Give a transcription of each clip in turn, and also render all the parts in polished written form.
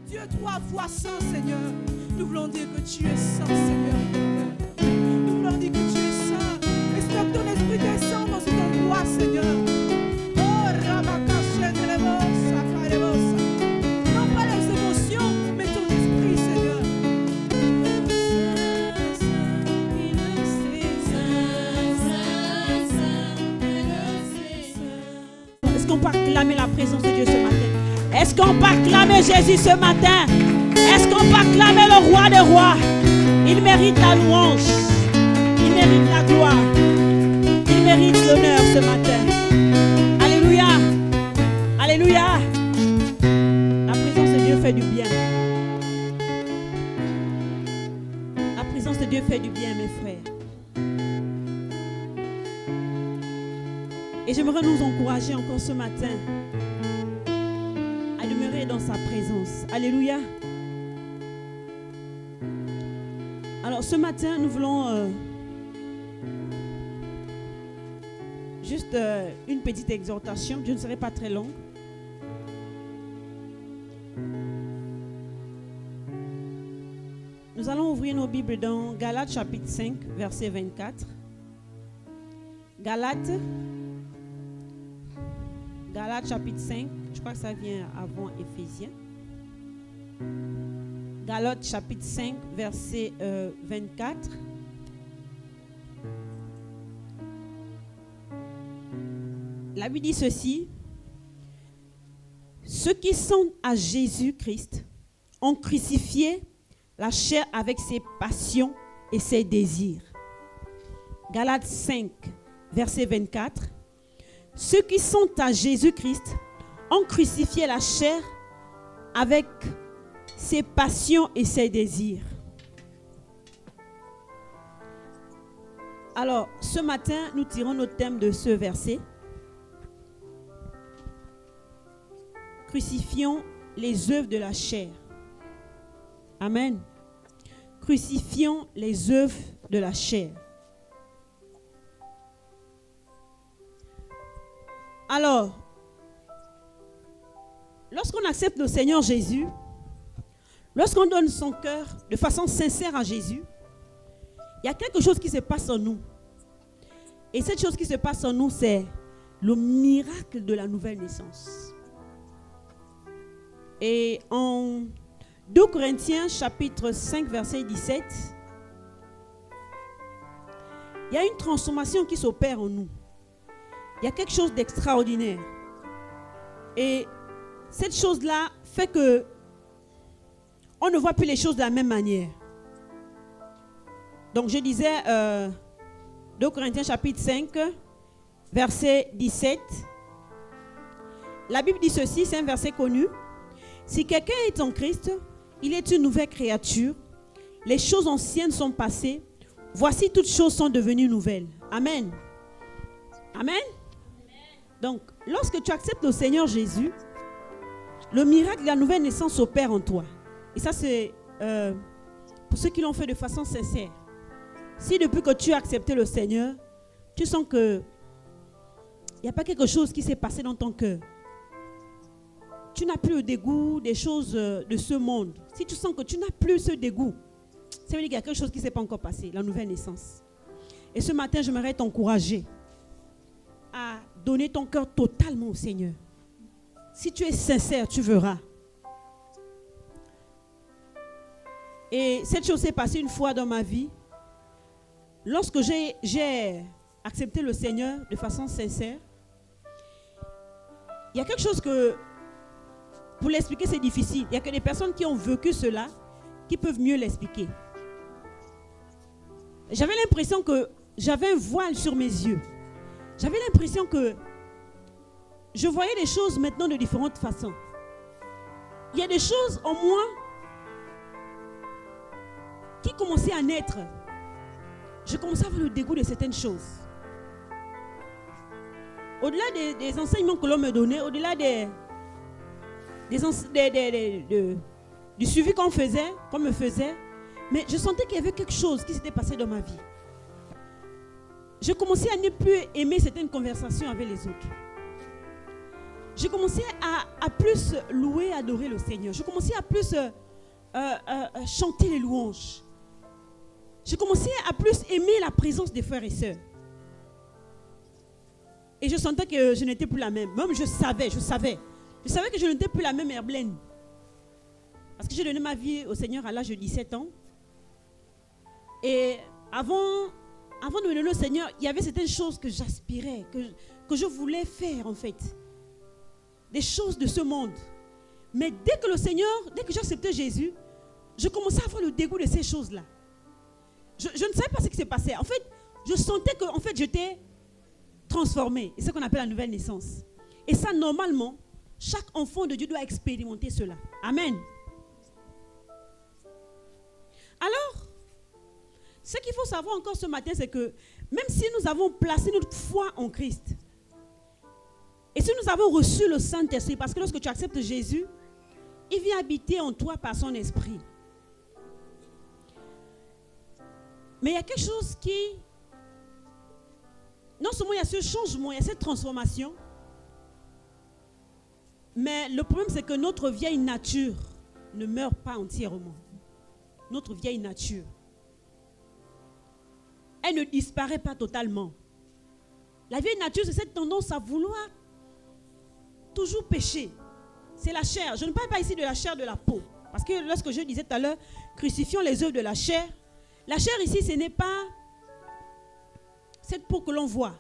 Dieu 3 fois saint, Seigneur. Nous voulons dire que tu es saint, Seigneur. Nous voulons dire que tu es saint. Espère que ton esprit descend dans cet endroit, Seigneur. Oh, Rabakashenelebosa, Karebosa. Non pas les émotions, mais ton esprit, Seigneur. Est-ce qu'on peut acclamer la présence de Dieu ce matin? Est-ce qu'on peut acclamer Jésus ce matin? Est-ce qu'on peut acclamer le roi des rois? Il mérite la louange. Il mérite la gloire. Il mérite l'honneur ce matin. Alléluia. Alléluia. La présence de Dieu fait du bien. La présence de Dieu fait du bien, mes frères. Et j'aimerais nous encourager encore ce matin à demeurer dans sa présence. Alléluia. Alors ce matin, nous voulons juste une petite exhortation. Je ne serai pas très longue. Nous allons ouvrir nos Bibles dans Galates chapitre 5, verset 24. Galates chapitre 5, je crois que ça vient avant Éphésiens. Galates chapitre 5, verset 24. La Bible dit ceci: ceux qui sont à Jésus-Christ ont crucifié la chair avec ses passions et ses désirs. Galates 5, verset 24. Ceux qui sont à Jésus-Christ ont crucifié la chair avec ses passions et ses désirs. Alors, ce matin, nous tirons notre thème de ce verset. Crucifions les œuvres de la chair. Amen. Crucifions les œuvres de la chair. Alors, lorsqu'on accepte le Seigneur Jésus, lorsqu'on donne son cœur de façon sincère à Jésus, il y a quelque chose qui se passe en nous. Et cette chose qui se passe en nous, c'est le miracle de la nouvelle naissance. Et en 2 Corinthiens chapitre 5, verset 17, il y a une transformation qui s'opère en nous. Il y a quelque chose d'extraordinaire. Et cette chose-là fait que on ne voit plus les choses de la même manière. Donc je disais 2 Corinthiens chapitre 5, verset 17. La Bible dit ceci, c'est un verset connu. Si quelqu'un est en Christ, il est une nouvelle créature. Les choses anciennes sont passées. Voici, toutes choses sont devenues nouvelles. Amen. Amen. Donc, lorsque tu acceptes le Seigneur Jésus, le miracle de la nouvelle naissance s'opère en toi. Et ça, c'est pour ceux qui l'ont fait de façon sincère. Si depuis que tu as accepté le Seigneur, tu sens que il n'y a pas quelque chose qui s'est passé dans ton cœur. Tu n'as plus le dégoût des choses de ce monde. Si tu sens que tu n'as plus ce dégoût, ça veut dire qu'il y a quelque chose qui ne s'est pas encore passé, la nouvelle naissance. Et ce matin, j'aimerais t'encourager à donner ton cœur totalement au Seigneur. Si tu es sincère, tu verras. Et cette chose s'est passée une fois dans ma vie. Lorsque j'ai accepté le Seigneur de façon sincère, il y a quelque chose que, pour l'expliquer, c'est difficile. Il n'y a que des personnes qui ont vécu cela qui peuvent mieux l'expliquer. J'avais l'impression que j'avais un voile sur mes yeux. J'avais l'impression que je voyais les choses maintenant de différentes façons. Il y a des choses en moi qui commençaient à naître. Je commençais à avoir le dégoût de certaines choses. Au-delà des enseignements que l'on me donnait, au-delà du suivi qu'on me faisait, mais je sentais qu'il y avait quelque chose qui s'était passé dans ma vie. Je commençais à ne plus aimer certaines conversations avec les autres. j'ai commencé à plus louer, adorer le Seigneur. Je commençais à plus chanter les louanges. J'ai commencé à plus aimer la présence des frères et sœurs. Et je sentais que je n'étais plus la même. Même je savais que je n'étais plus la même Herblaine. Parce que j'ai donné ma vie au Seigneur à l'âge de 17 ans. Et avant de me donner au Seigneur, il y avait certaines choses que j'aspirais, que je voulais faire en fait. Des choses de ce monde. Mais dès que j'ai accepté Jésus, je commençais à avoir le dégoût de ces choses-là. Je ne savais pas ce qui s'est passé. En fait, je sentais que j'étais transformée. C'est ce qu'on appelle la nouvelle naissance. Et ça, normalement, chaque enfant de Dieu doit expérimenter cela. Amen. Alors, ce qu'il faut savoir encore ce matin, c'est que même si nous avons placé notre foi en Christ, et si nous avons reçu le Saint-Esprit, parce que lorsque tu acceptes Jésus, il vient habiter en toi par son esprit. Mais il y a quelque chose qui... Non seulement il y a ce changement, il y a cette transformation, mais le problème c'est que notre vieille nature ne meurt pas entièrement. Notre vieille nature, elle ne disparaît pas totalement. La vieille nature, c'est cette tendance à vouloir toujours pécher. C'est la chair. Je ne parle pas ici de la chair de la peau. Parce que lorsque je disais tout à l'heure, crucifions les œuvres de la chair ici, ce n'est pas cette peau que l'on voit.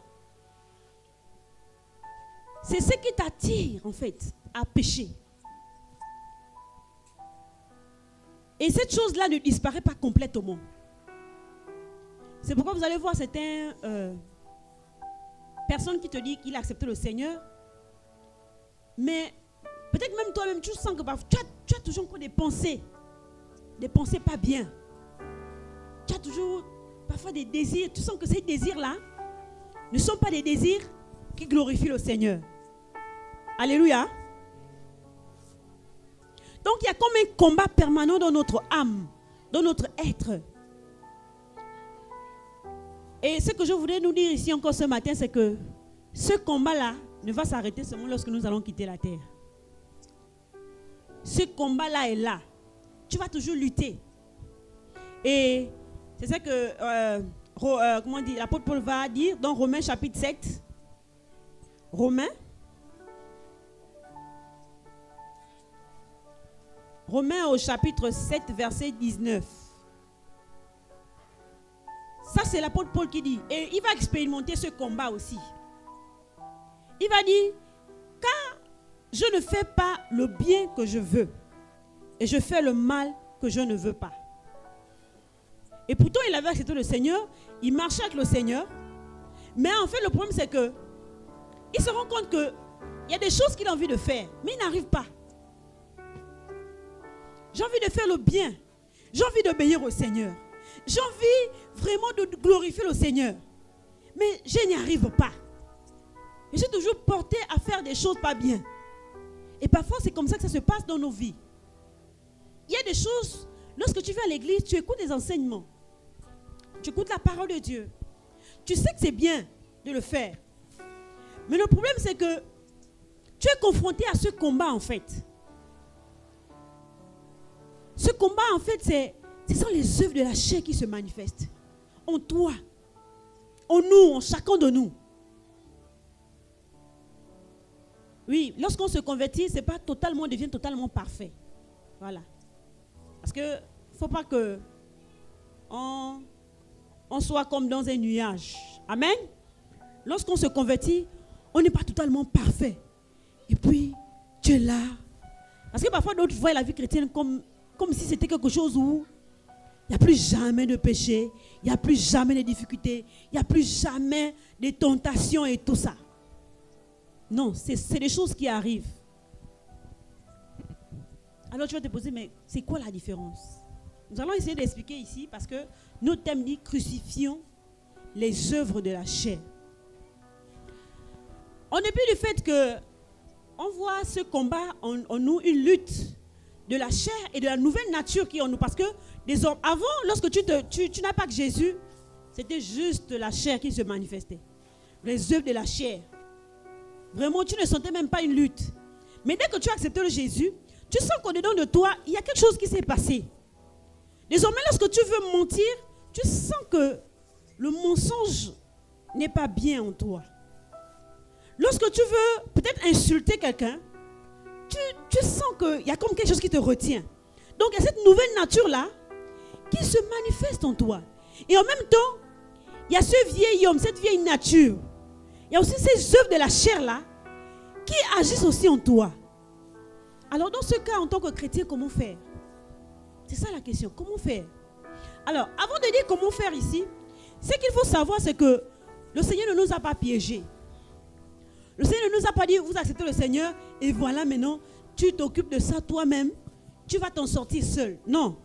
C'est ce qui t'attire, en fait, à pécher. Et cette chose-là ne disparaît pas complètement. C'est pourquoi vous allez voir certaines personnes qui te disent qu'il a accepté le Seigneur. Mais peut-être même toi-même, tu sens que tu as toujours encore des pensées pas bien. Tu as toujours parfois des désirs. Tu sens que ces désirs-là ne sont pas des désirs qui glorifient le Seigneur. Alléluia. Donc il y a comme un combat permanent dans notre âme, dans notre être. Et ce que je voudrais nous dire ici encore ce matin, c'est que ce combat-là ne va s'arrêter seulement lorsque nous allons quitter la terre. Ce combat-là est là. Tu vas toujours lutter. Et c'est ça que l'apôtre Paul va dire dans Romains chapitre 7. Romains au chapitre 7, verset 19. Ça, c'est l'apôtre Paul qui dit. Et il va expérimenter ce combat aussi. Il va dire, car je ne fais pas le bien que je veux, et je fais le mal que je ne veux pas. Et pourtant, il avait accepté le Seigneur, il marchait avec le Seigneur, mais en fait, le problème, c'est que il se rend compte qu'il y a des choses qu'il a envie de faire, mais il n'arrive pas. J'ai envie de faire le bien, j'ai envie d'obéir au Seigneur, j'ai envie vraiment de glorifier le Seigneur, mais je n'y arrive pas. Je suis toujours porté à faire des choses pas bien. Et parfois, c'est comme ça que ça se passe dans nos vies. Il y a des choses, lorsque tu viens à l'église, tu écoutes des enseignements. Tu écoutes la parole de Dieu. Tu sais que c'est bien de le faire. Mais le problème, c'est que tu es confronté à ce combat, en fait. Ce combat, en fait, ce sont les œuvres de la chair qui se manifestent. En toi, en nous, en chacun de nous. Oui, lorsqu'on se convertit, c'est pas totalement, on devient totalement parfait. Voilà. Parce que ne faut pas que on soit comme dans un nuage. Amen. Lorsqu'on se convertit, on n'est pas totalement parfait. Et puis, tu es là. Parce que parfois, d'autres voient la vie chrétienne comme si c'était quelque chose où il n'y a plus jamais de péché, il n'y a plus jamais de difficultés, il n'y a plus jamais de tentations et tout ça. Non, c'est des choses qui arrivent. Alors tu vas te poser, mais c'est quoi la différence? Nous allons essayer d'expliquer ici parce que notre thème dit crucifions les œuvres de la chair. En dépit du fait qu'on voit ce combat en nous, une lutte de la chair et de la nouvelle nature qui est en nous. Parce que avant, lorsque tu n'as pas que Jésus, c'était juste la chair qui se manifestait. Les œuvres de la chair. Vraiment, tu ne sentais même pas une lutte. Mais dès que tu as accepté le Jésus, tu sens qu'au-dedans de toi, il y a quelque chose qui s'est passé. Désormais, lorsque tu veux mentir, tu sens que le mensonge n'est pas bien en toi. Lorsque tu veux peut-être insulter quelqu'un, tu sens qu'il y a comme quelque chose qui te retient. Donc, il y a cette nouvelle nature-là qui se manifeste en toi. Et en même temps, il y a ce vieil homme, cette vieille nature. Il y a aussi ces œuvres de la chair-là qui agissent aussi en toi. Alors, dans ce cas, en tant que chrétien, comment faire? C'est ça la question. Comment faire? Alors, avant de dire comment faire ici, ce qu'il faut savoir, c'est que le Seigneur ne nous a pas piégés. Le Seigneur ne nous a pas dit, vous acceptez le Seigneur et voilà maintenant, tu t'occupes de ça toi-même, tu vas t'en sortir seul. Non.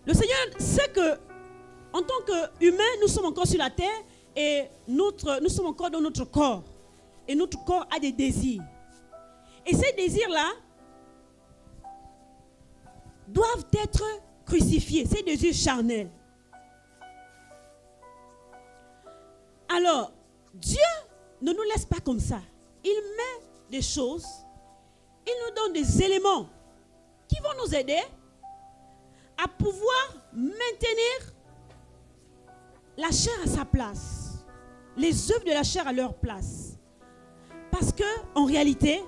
Le Seigneur sait que, en tant qu'humains, nous sommes encore sur la terre et nous sommes encore dans notre corps. Et notre corps a des désirs. Et ces désirs-là doivent être crucifiés, ces désirs charnels. Alors, Dieu ne nous laisse pas comme ça. Il met des choses, il nous donne des éléments qui vont nous aider à pouvoir maintenir la chair à sa place, les œuvres de la chair à leur place. Parce qu'en réalité,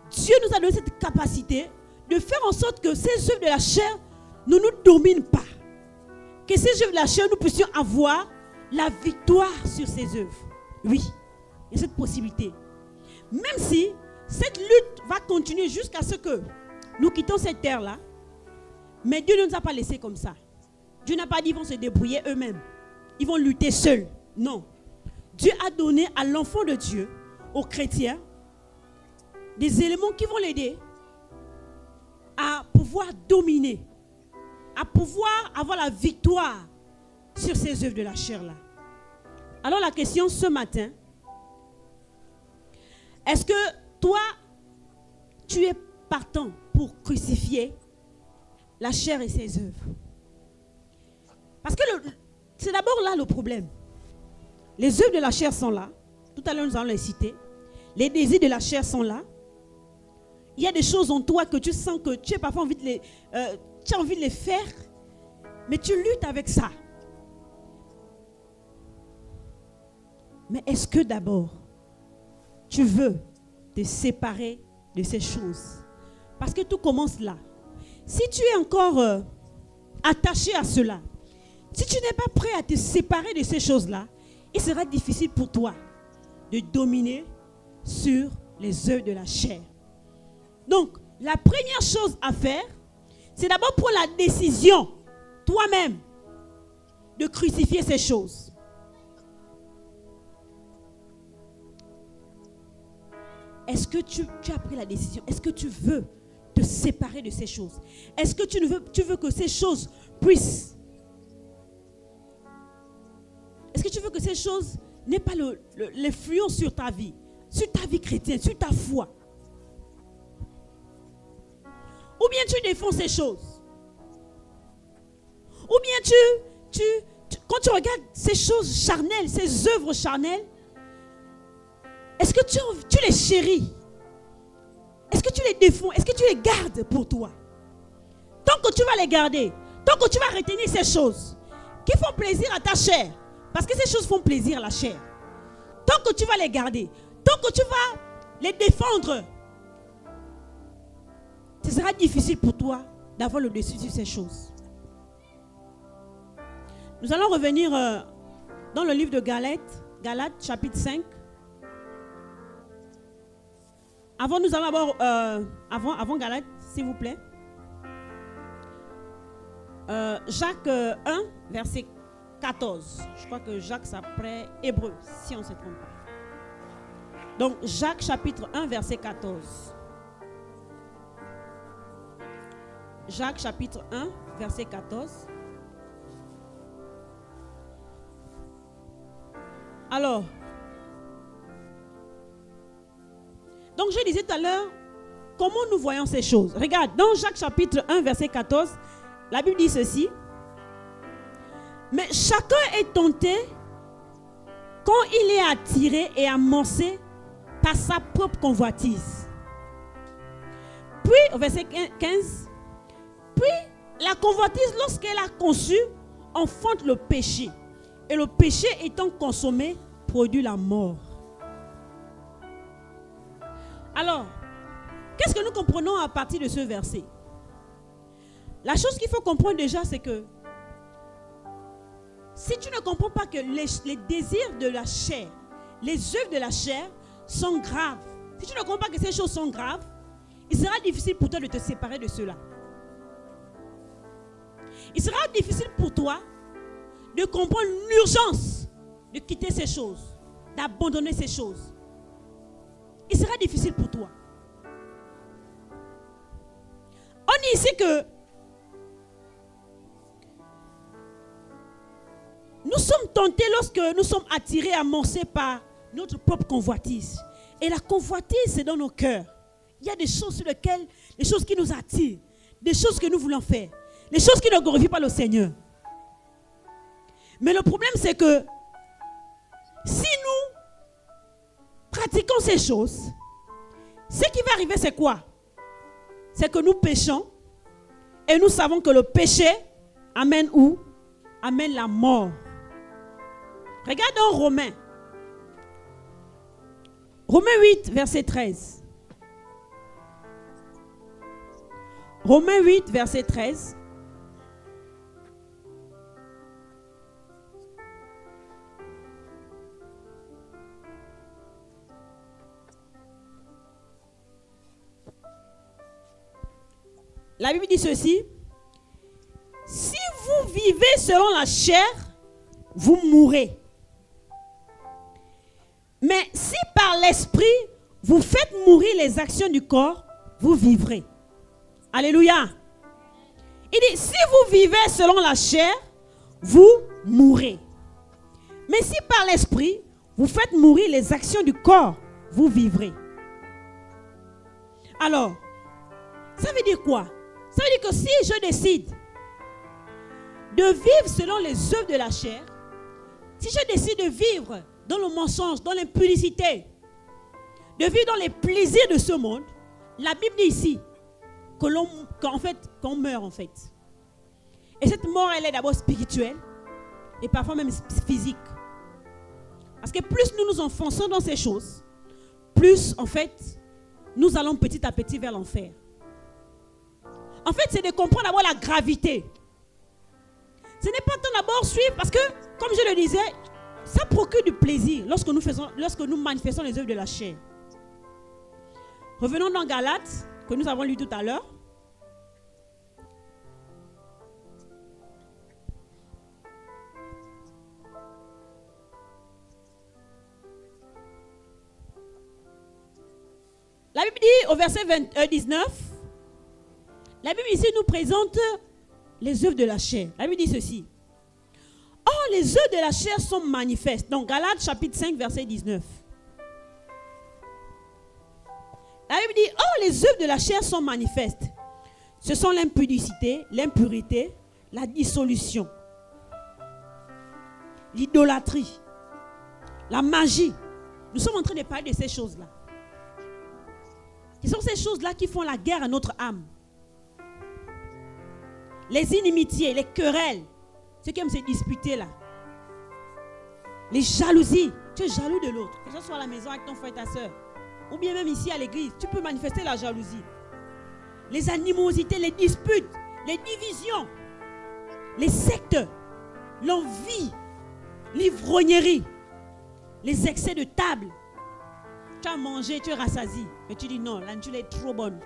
Dieu nous a donné cette capacité de faire en sorte que ces œuvres de la chair ne nous dominent pas. Que ces œuvres de la chair, nous puissions avoir la victoire sur ces œuvres. Oui, il y a cette possibilité. Même si cette lutte va continuer jusqu'à ce que nous quittons cette terre-là, mais Dieu ne nous a pas laissés comme ça. Dieu n'a pas dit qu'ils vont se débrouiller eux-mêmes. Ils vont lutter seuls. Non. Dieu a donné à l'enfant de Dieu, aux chrétiens, des éléments qui vont l'aider à pouvoir dominer, à pouvoir avoir la victoire sur ces œuvres de la chair-là. Alors la question ce matin, est-ce que toi, tu es partant pour crucifier la chair et ses œuvres? Parce que c'est d'abord là le problème. Les œuvres de la chair sont là. Tout à l'heure, nous allons les citer. Les désirs de la chair sont là. Il y a des choses en toi que tu sens que tu as parfois envie de les faire, mais tu luttes avec ça. Mais est-ce que d'abord, tu veux te séparer de ces choses? Parce que tout commence là. Si tu es encore attaché à cela, si tu n'es pas prêt à te séparer de ces choses-là, il sera difficile pour toi de dominer sur les œuvres de la chair. Donc, la première chose à faire, c'est d'abord prendre la décision, toi-même, de crucifier ces choses. Est-ce que tu as pris la décision? Est-ce que tu veux te séparer de ces choses? Est-ce que tu veux que ces choses puissent... Est-ce que tu veux que ces choses n'aient pas l'influence sur ta vie chrétienne, sur ta foi? Ou bien tu défends ces choses? Ou bien quand tu regardes ces choses charnelles, ces œuvres charnelles, est-ce que tu les chéris? Est-ce que tu les défends? Est-ce que tu les gardes pour toi? Tant que tu vas les garder, tant que tu vas retenir ces choses qui font plaisir à ta chair, parce que ces choses font plaisir à la chair, tant que tu vas les garder, tant que tu vas les défendre, ce sera difficile pour toi d'avoir le dessus sur ces choses. Nous allons revenir dans le livre de Galates, chapitre 5. Avant, nous allons d'abord, avant Galates, s'il vous plaît. Jacques 1, verset 14. Je crois que Jacques, c'est après Hébreu, si on ne se trompe pas. Donc, Jacques, chapitre 1, verset 14. Jacques, chapitre 1, verset 14. Alors, donc je disais tout à l'heure, comment nous voyons ces choses? Regarde, dans Jacques chapitre 1, verset 14, la Bible dit ceci. Mais chacun est tenté quand il est attiré et amorcé par sa propre convoitise. Puis, au verset 15, puis la convoitise, lorsqu'elle a conçu, enfante le péché. Et le péché étant consommé, produit la mort. Alors, qu'est-ce que nous comprenons à partir de ce verset? La chose qu'il faut comprendre déjà, c'est que si tu ne comprends pas que les désirs de la chair, les œuvres de la chair sont graves, si tu ne comprends pas que ces choses sont graves, il sera difficile pour toi de te séparer de cela. Il sera difficile pour toi de comprendre l'urgence de quitter ces choses, d'abandonner ces choses. Il sera difficile pour toi. On dit ici que nous sommes tentés lorsque nous sommes attirés, amorcés par notre propre convoitise. Et la convoitise, c'est dans nos cœurs. Il y a des choses sur lesquelles, des choses qui nous attirent, des choses que nous voulons faire, des choses qui ne glorifient pas le Seigneur. Mais le problème, c'est que si nous pratiquons ces choses, ce qui va arriver, c'est quoi? C'est que nous péchons et nous savons que le péché amène où? Amène la mort. Regarde dans Romains. Romains 8, verset 13. Romains 8, verset 13. La Bible dit ceci. Si vous vivez selon la chair, vous mourrez. Mais si par l'esprit, vous faites mourir les actions du corps, vous vivrez. Alléluia. Il dit, si vous vivez selon la chair, vous mourrez. Mais si par l'esprit, vous faites mourir les actions du corps, vous vivrez. Alors, ça veut dire quoi? Ça veut dire que si je décide de vivre selon les œuvres de la chair, si je décide de vivre dans le mensonge, dans l'impudicité, de vivre dans les plaisirs de ce monde, la Bible dit ici qu'on meurt en fait. Et cette mort, elle est d'abord spirituelle et parfois même physique. Parce que plus nous nous enfonçons dans ces choses, plus en fait, nous allons petit à petit vers l'enfer. En fait, c'est de comprendre d'abord la gravité. Ce n'est pas tant d'abord suivre, parce que, comme je le disais, ça procure du plaisir lorsque nous manifestons les œuvres de la chair. Revenons dans Galates, que nous avons lu tout à l'heure. La Bible dit au verset 19, la Bible ici nous présente les œuvres de la chair. La Bible dit ceci. Or, les œuvres de la chair sont manifestes. Donc, Galates chapitre 5, verset 19. La Bible dit, or, les œuvres de la chair sont manifestes. Ce sont l'impudicité, l'impurité, la dissolution, l'idolâtrie, la magie. Nous sommes en train de parler de ces choses-là. Ce sont ces choses-là qui font la guerre à notre âme. Les inimitiés, les querelles, ceux qui aiment se disputer là. Les jalousies. Tu es jaloux de l'autre. Que ce soit à la maison avec ton frère et ta soeur. Ou bien même ici à l'église. Tu peux manifester la jalousie. Les animosités, les disputes, les divisions, les sectes, l'envie, l'ivrognerie, les excès de table. Tu as mangé, tu es rassasié. Mais tu dis non, l'anjou est trop bonne.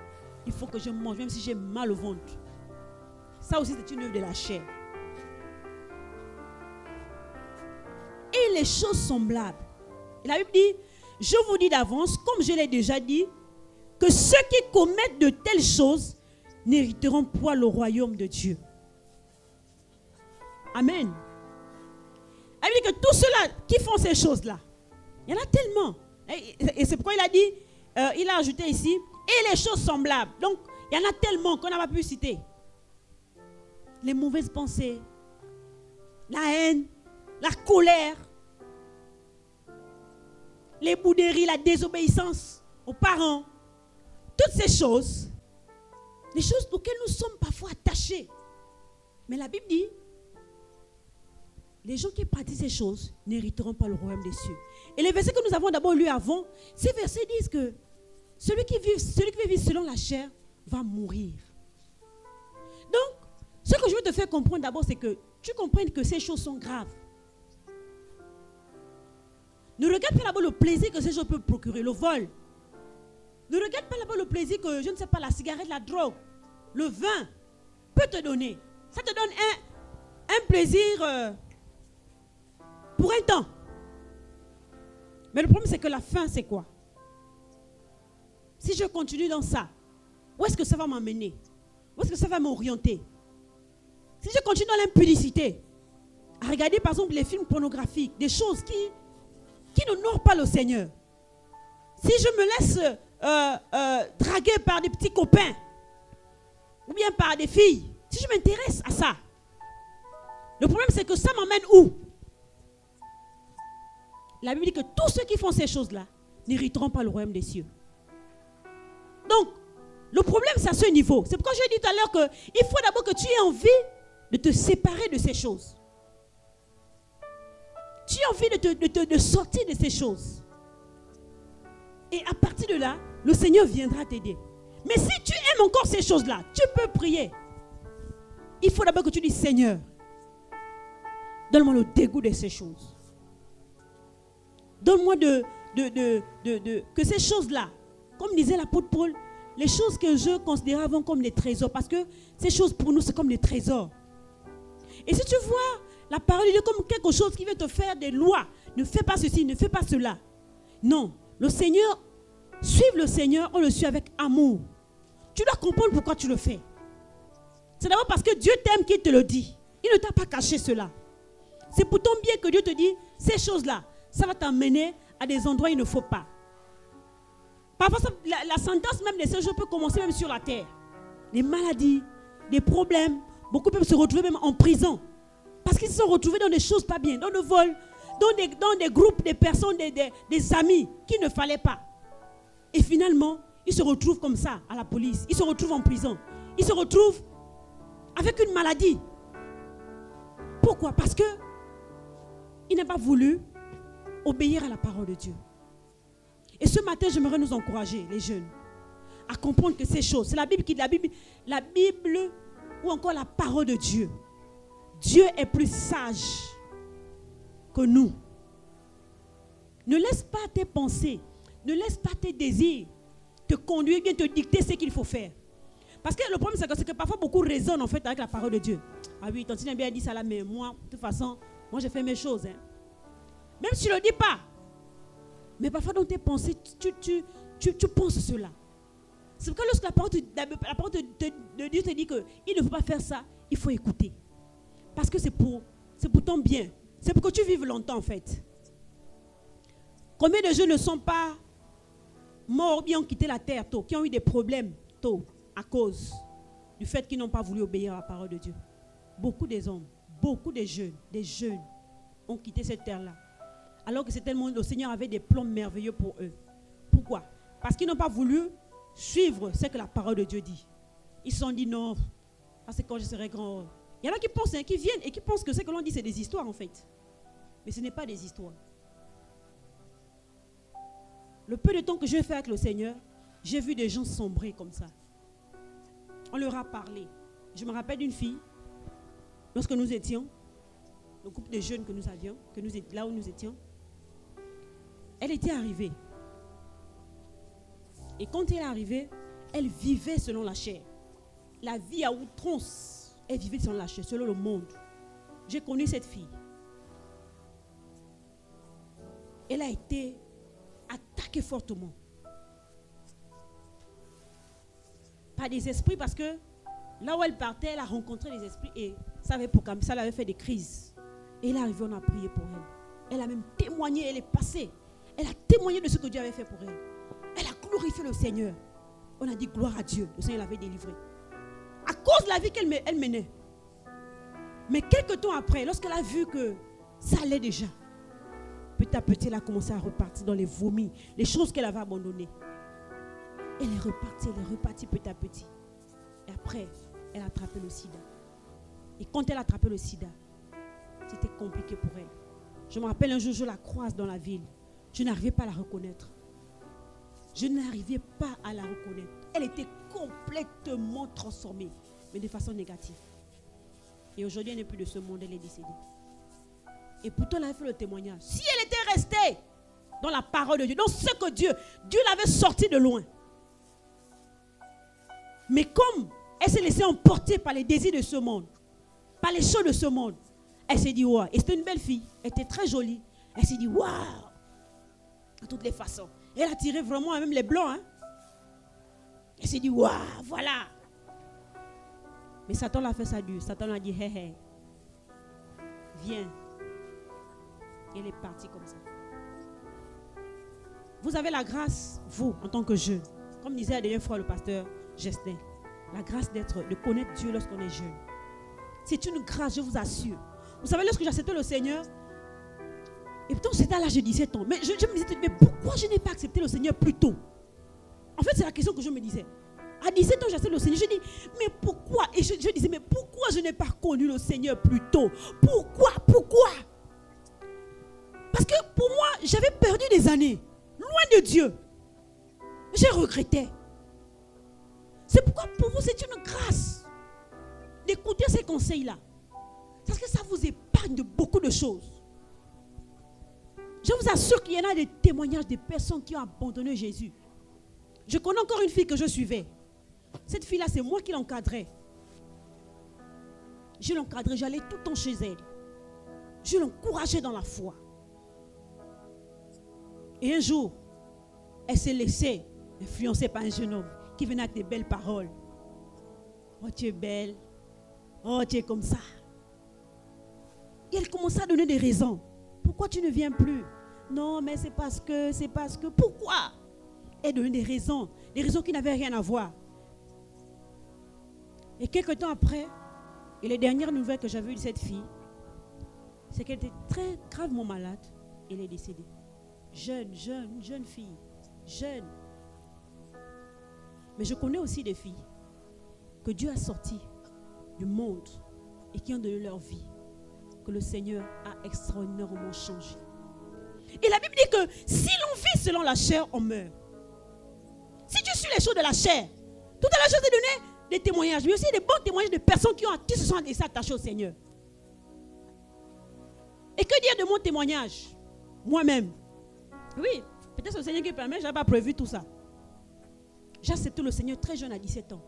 Il faut que je mange même si j'ai mal au ventre. Ça aussi, c'est une œuvre de la chair. Et les choses semblables. Et la Bible dit, je vous dis d'avance, comme je l'ai déjà dit, que ceux qui commettent de telles choses n'hériteront point le royaume de Dieu. Amen. La Bible dit que tous ceux-là qui font ces choses-là, il y en a tellement. Et c'est pourquoi il a dit, il a ajouté ici, et les choses semblables. Donc, il y en a tellement qu'on n'a pas pu citer. Les mauvaises pensées, la haine, la colère, les bouderies, la désobéissance aux parents, toutes ces choses, les choses auxquelles nous sommes parfois attachés. Mais la Bible dit, les gens qui pratiquent ces choses n'hériteront pas le royaume des cieux. Et les versets que nous avons d'abord lus avant, ces versets disent que celui qui vit selon la chair va mourir. Donc, ce que je veux te faire comprendre d'abord, c'est que tu comprennes que ces choses sont graves. Ne regarde pas d'abord le plaisir que ces choses peuvent procurer, le vol. Ne regarde pas d'abord le plaisir que, je ne sais pas, la cigarette, la drogue, le vin peut te donner. Ça te donne un plaisir pour un temps. Mais le problème, c'est que la fin, c'est quoi? Si je continue dans ça, où est-ce que ça va m'amener? Où est-ce que ça va m'orienter? Si je continue dans l'impudicité, à regarder par exemple les films pornographiques, des choses qui n'honorent pas le Seigneur. Si je me laisse draguer par des petits copains, ou bien par des filles, si je m'intéresse à ça, le problème c'est que ça m'emmène où? La Bible dit que tous ceux qui font ces choses-là n'hériteront pas le royaume des cieux. Donc, le problème c'est à ce niveau. C'est pourquoi j'ai dit tout à l'heure qu'il faut d'abord que tu aies envie de te séparer de ces choses. Tu as envie de sortir de ces choses. Et à partir de là, le Seigneur viendra t'aider. Mais si tu aimes encore ces choses-là, tu peux prier. Il faut d'abord que tu dises, Seigneur, donne-moi le dégoût de ces choses. Donne-moi que ces choses-là, comme disait l'apôtre Paul, les choses que je considérais avant comme des trésors, parce que ces choses pour nous, c'est comme des trésors. Et si tu vois la parole de Dieu comme quelque chose qui veut te faire des lois, ne fais pas ceci, ne fais pas cela. Non, le Seigneur, suivre le Seigneur, on le suit avec amour. Tu dois comprendre pourquoi tu le fais. C'est d'abord parce que Dieu t'aime qu'il te le dit. Il ne t'a pas caché cela. C'est pour ton bien que Dieu te dit, ces choses-là, ça va t'amener à des endroits où il ne faut pas. Parfois, la sentence même de ces choses peut commencer même sur la terre. Les maladies, des problèmes, beaucoup peuvent se retrouver même en prison. Parce qu'ils se sont retrouvés dans des choses pas bien, dans le vol, dans des groupes, des personnes, des amis qu'il ne fallait pas. Et finalement, ils se retrouvent comme ça à la police. Ils se retrouvent en prison. Ils se retrouvent avec une maladie. Pourquoi? Parce que il n'a pas voulu obéir à la parole de Dieu. Et ce matin, j'aimerais nous encourager, les jeunes, à comprendre que ces choses, c'est la Bible qui dit, la Bible ou encore la parole de Dieu. Dieu est plus sage que nous. Ne laisse pas tes pensées, ne laisse pas tes désirs te conduire, bien te dicter ce qu'il faut faire. Parce que le problème, c'est que parfois beaucoup raisonnent en fait avec la parole de Dieu. Ah oui, tantine a bien dit ça là, mais moi, de toute façon, moi j'ai fait mes choses. Hein. Même si tu ne le dis pas. Mais parfois dans tes pensées, tu penses cela. C'est pourquoi lorsque la parole de Dieu te dit qu'il ne faut pas faire ça, il faut écouter. Parce que c'est pour ton bien. C'est pour que tu vives longtemps en fait. Combien de jeunes ne sont pas morts ou bien ont quitté la terre tôt, qui ont eu des problèmes tôt à cause du fait qu'ils n'ont pas voulu obéir à la parole de Dieu. Beaucoup des hommes, beaucoup des jeunes ont quitté cette terre-là. Alors que c'était le Seigneur avait des plans merveilleux pour eux. Pourquoi? Parce qu'ils n'ont pas voulu suivre ce que la parole de Dieu dit. Ils se sont dit non, parce que quand je serai grand. Il y en a qui pensent, qui viennent et qui pensent que ce que l'on dit c'est des histoires en fait. Mais ce n'est pas des histoires. Le peu de temps que je vais faire avec le Seigneur, j'ai vu des gens sombrer comme ça. On leur a parlé. Je me rappelle d'une fille, lorsque nous étions, le groupe de jeunes que nous avions, là où nous étions, elle était arrivée. Et quand elle est arrivée, elle vivait selon la chair. La vie à outrance, elle vivait selon la chair, selon le monde. J'ai connu cette fille. Elle a été attaquée fortement par des esprits parce que là où elle partait, elle a rencontré des esprits et ça l'avait fait des crises. Et elle est arrivée, on a prié pour elle. Elle a même témoigné, elle est passée. Elle a témoigné de ce que Dieu avait fait pour elle. Elle a glorifié le Seigneur. On a dit gloire à Dieu. Le Seigneur l'avait délivrée. À cause de la vie qu'elle menait. Mais quelques temps après, lorsqu'elle a vu que ça allait déjà, petit à petit, elle a commencé à repartir dans les vomis, les choses qu'elle avait abandonnées. Elle est repartie petit à petit. Et après, elle a attrapé le sida. Et quand elle a attrapé le sida, c'était compliqué pour elle. Je me rappelle un jour, je la croise dans la ville. Je n'arrivais pas à la reconnaître. Je n'arrivais pas à la reconnaître. Elle était complètement transformée, mais de façon négative. Et aujourd'hui, elle n'est plus de ce monde, elle est décédée. Et pourtant, elle avait fait le témoignage. Si elle était restée dans la parole de Dieu, dans ce que Dieu l'avait sortie de loin. Mais comme elle s'est laissée emporter par les désirs de ce monde, par les choses de ce monde, elle s'est dit, waouh. Et c'était une belle fille, elle était très jolie. Elle s'est dit, waouh, de toutes les façons. Et elle a tiré vraiment même les blancs. Elle s'est dit, waouh, voilà. Mais Satan l'a fait ça dur. Satan l'a dit, hé, hé, viens. Et elle est partie comme ça. Vous avez la grâce, vous, en tant que jeune. Comme disait la dernière fois le pasteur Gestin, la grâce de connaître Dieu lorsqu'on est jeune. C'est une grâce, je vous assure. Vous savez, lorsque j'ai accepté le Seigneur, et pourtant c'était à l'âge de 17 ans, mais je me disais, mais pourquoi je n'ai pas accepté le Seigneur plus tôt? En fait, c'est la question que je me disais. À 17 ans, j'ai accepté le Seigneur. Je dis, mais pourquoi? Et je disais, mais pourquoi je n'ai pas connu le Seigneur plus tôt? Pourquoi? Parce que pour moi, j'avais perdu des années, loin de Dieu. J'ai regretté. C'est pourquoi pour vous, c'est une grâce d'écouter ces conseils-là. Parce que ça vous épargne de beaucoup de choses. Je vous assure qu'il y en a des témoignages de personnes qui ont abandonné Jésus. Je connais encore une fille que je suivais. Cette fille-là, c'est moi qui l'encadrais. Je l'encadrais, j'allais tout le temps chez elle. Je l'encourageais dans la foi. Et un jour, elle s'est laissée influencer par un jeune homme qui venait avec des belles paroles. Oh, tu es belle. Oh, tu es comme ça. Et elle commençait à donner des raisons. Pourquoi tu ne viens plus? Non, mais c'est parce que. Pourquoi? Elle donnait des raisons qui n'avaient rien à voir. Et quelques temps après, et les dernières nouvelles que j'avais eues de cette fille, c'est qu'elle était très gravement malade et elle est décédée. Jeune fille. Jeune. Mais je connais aussi des filles que Dieu a sorties du monde et qui ont donné leur vie, que le Seigneur a extraordinairement changé. Et la Bible dit que si l'on vit selon la chair, on meurt. Si tu suis les choses de la chair, tout à l'heure je t'ai donné des témoignages, mais aussi des bons témoignages de personnes qui se sont attachées au Seigneur. Et que dire de mon témoignage? Moi-même. Oui, peut-être le Seigneur qui permet, je n'avais pas prévu tout ça. J'ai accepté le Seigneur très jeune à 17 ans.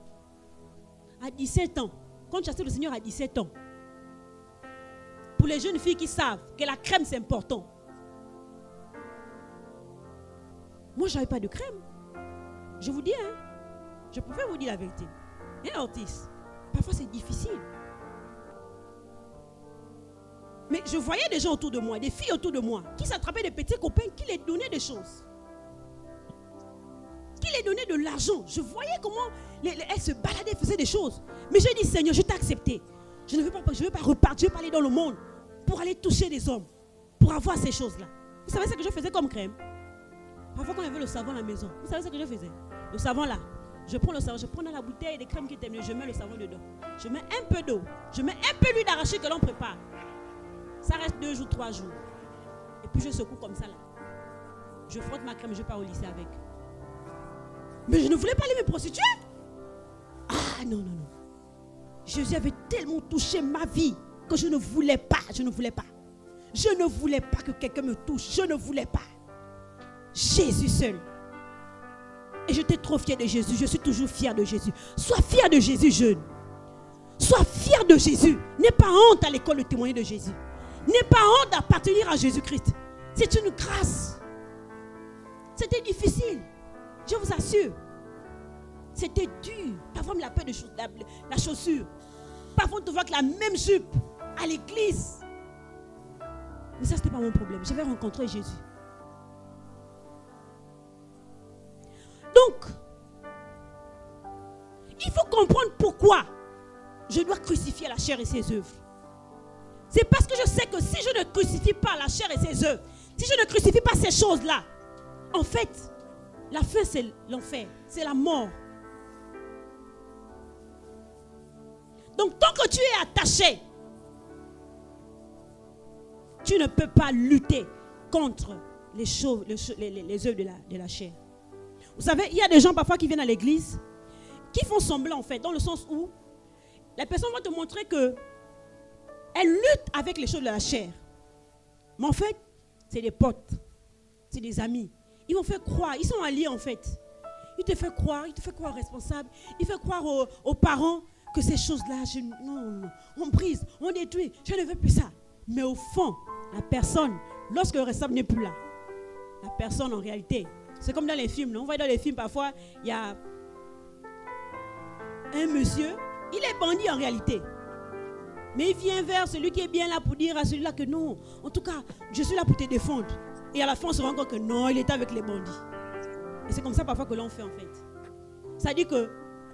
À 17 ans, quand j'ai accepté le Seigneur à 17 ans, pour les jeunes filles qui savent que la crème c'est important. Moi, je n'avais pas de crème. Je vous dis, je pouvais vous dire la vérité. Et Ortiz, parfois c'est difficile. Mais je voyais des gens autour de moi, des filles autour de moi, qui s'attrapaient des petits copains, qui les donnaient des choses. Qui les donnaient de l'argent. Je voyais comment elles se baladaient, faisaient des choses. Mais j'ai dit, Seigneur, je t'ai accepté. Je ne veux pas repartir, je veux pas aller dans le monde pour aller toucher des hommes, pour avoir ces choses-là. Vous savez ce que je faisais comme crème? Parfois, quand il y avait le savon à la maison, vous savez ce que je faisais? Le savon là, je prends le savon, je prends dans la bouteille des crèmes qui étaient mieux, je mets le savon dedans. Je mets un peu d'eau, je mets un peu d'huile d'arachide que l'on prépare. Ça reste 2 jours, 3 jours. Et puis je secoue comme ça là. Je frotte ma crème, je pars au lycée avec. Mais je ne voulais pas aller me prostituer. Ah non. Jésus avait tellement touché ma vie que je ne voulais pas. Je ne voulais pas que quelqu'un me touche. Je ne voulais pas. Jésus seul. Et j'étais trop fière de Jésus. Je suis toujours fière de Jésus. Sois fière de Jésus, jeune. Sois fière de Jésus. N'aie pas honte à l'école de témoigner de Jésus. N'aie pas honte d'appartenir à Jésus-Christ. C'est une grâce. C'était difficile. Je vous assure. C'était dur. Parfois, on me la peur de la chaussure. Parfois, on te voit avec la même jupe à l'église. Mais ça, ce n'était pas mon problème. J'avais rencontré Jésus. Donc, il faut comprendre pourquoi je dois crucifier la chair et ses œuvres. C'est parce que je sais que si je ne crucifie pas la chair et ses œuvres, Si je ne crucifie pas ces choses-là, en fait, la fin c'est l'enfer, c'est la mort. Donc tant que tu es attaché, tu ne peux pas lutter contre les choses, les œuvres de la chair. Vous savez, il y a des gens parfois qui viennent à l'église, qui font semblant en fait, dans le sens où la personne va te montrer que elle lutte avec les choses de la chair. Mais en fait, c'est des potes, c'est des amis. Ils vont faire croire, ils sont alliés en fait. Ils te font croire responsable, ils font croire aux parents que ces choses-là, non, on brise, on détruit, je ne veux plus ça. Mais au fond, la personne, lorsque le responsable n'est plus là, la personne en réalité, c'est comme dans les films, non? On voit dans les films parfois, il y a un monsieur, il est bandit en réalité. Mais il vient vers celui qui est bien là pour dire à celui-là que non, en tout cas, je suis là pour te défendre. Et à la fin, on se rend compte que non, il était avec les bandits. Et c'est comme ça parfois que l'on fait en fait. Ça dit que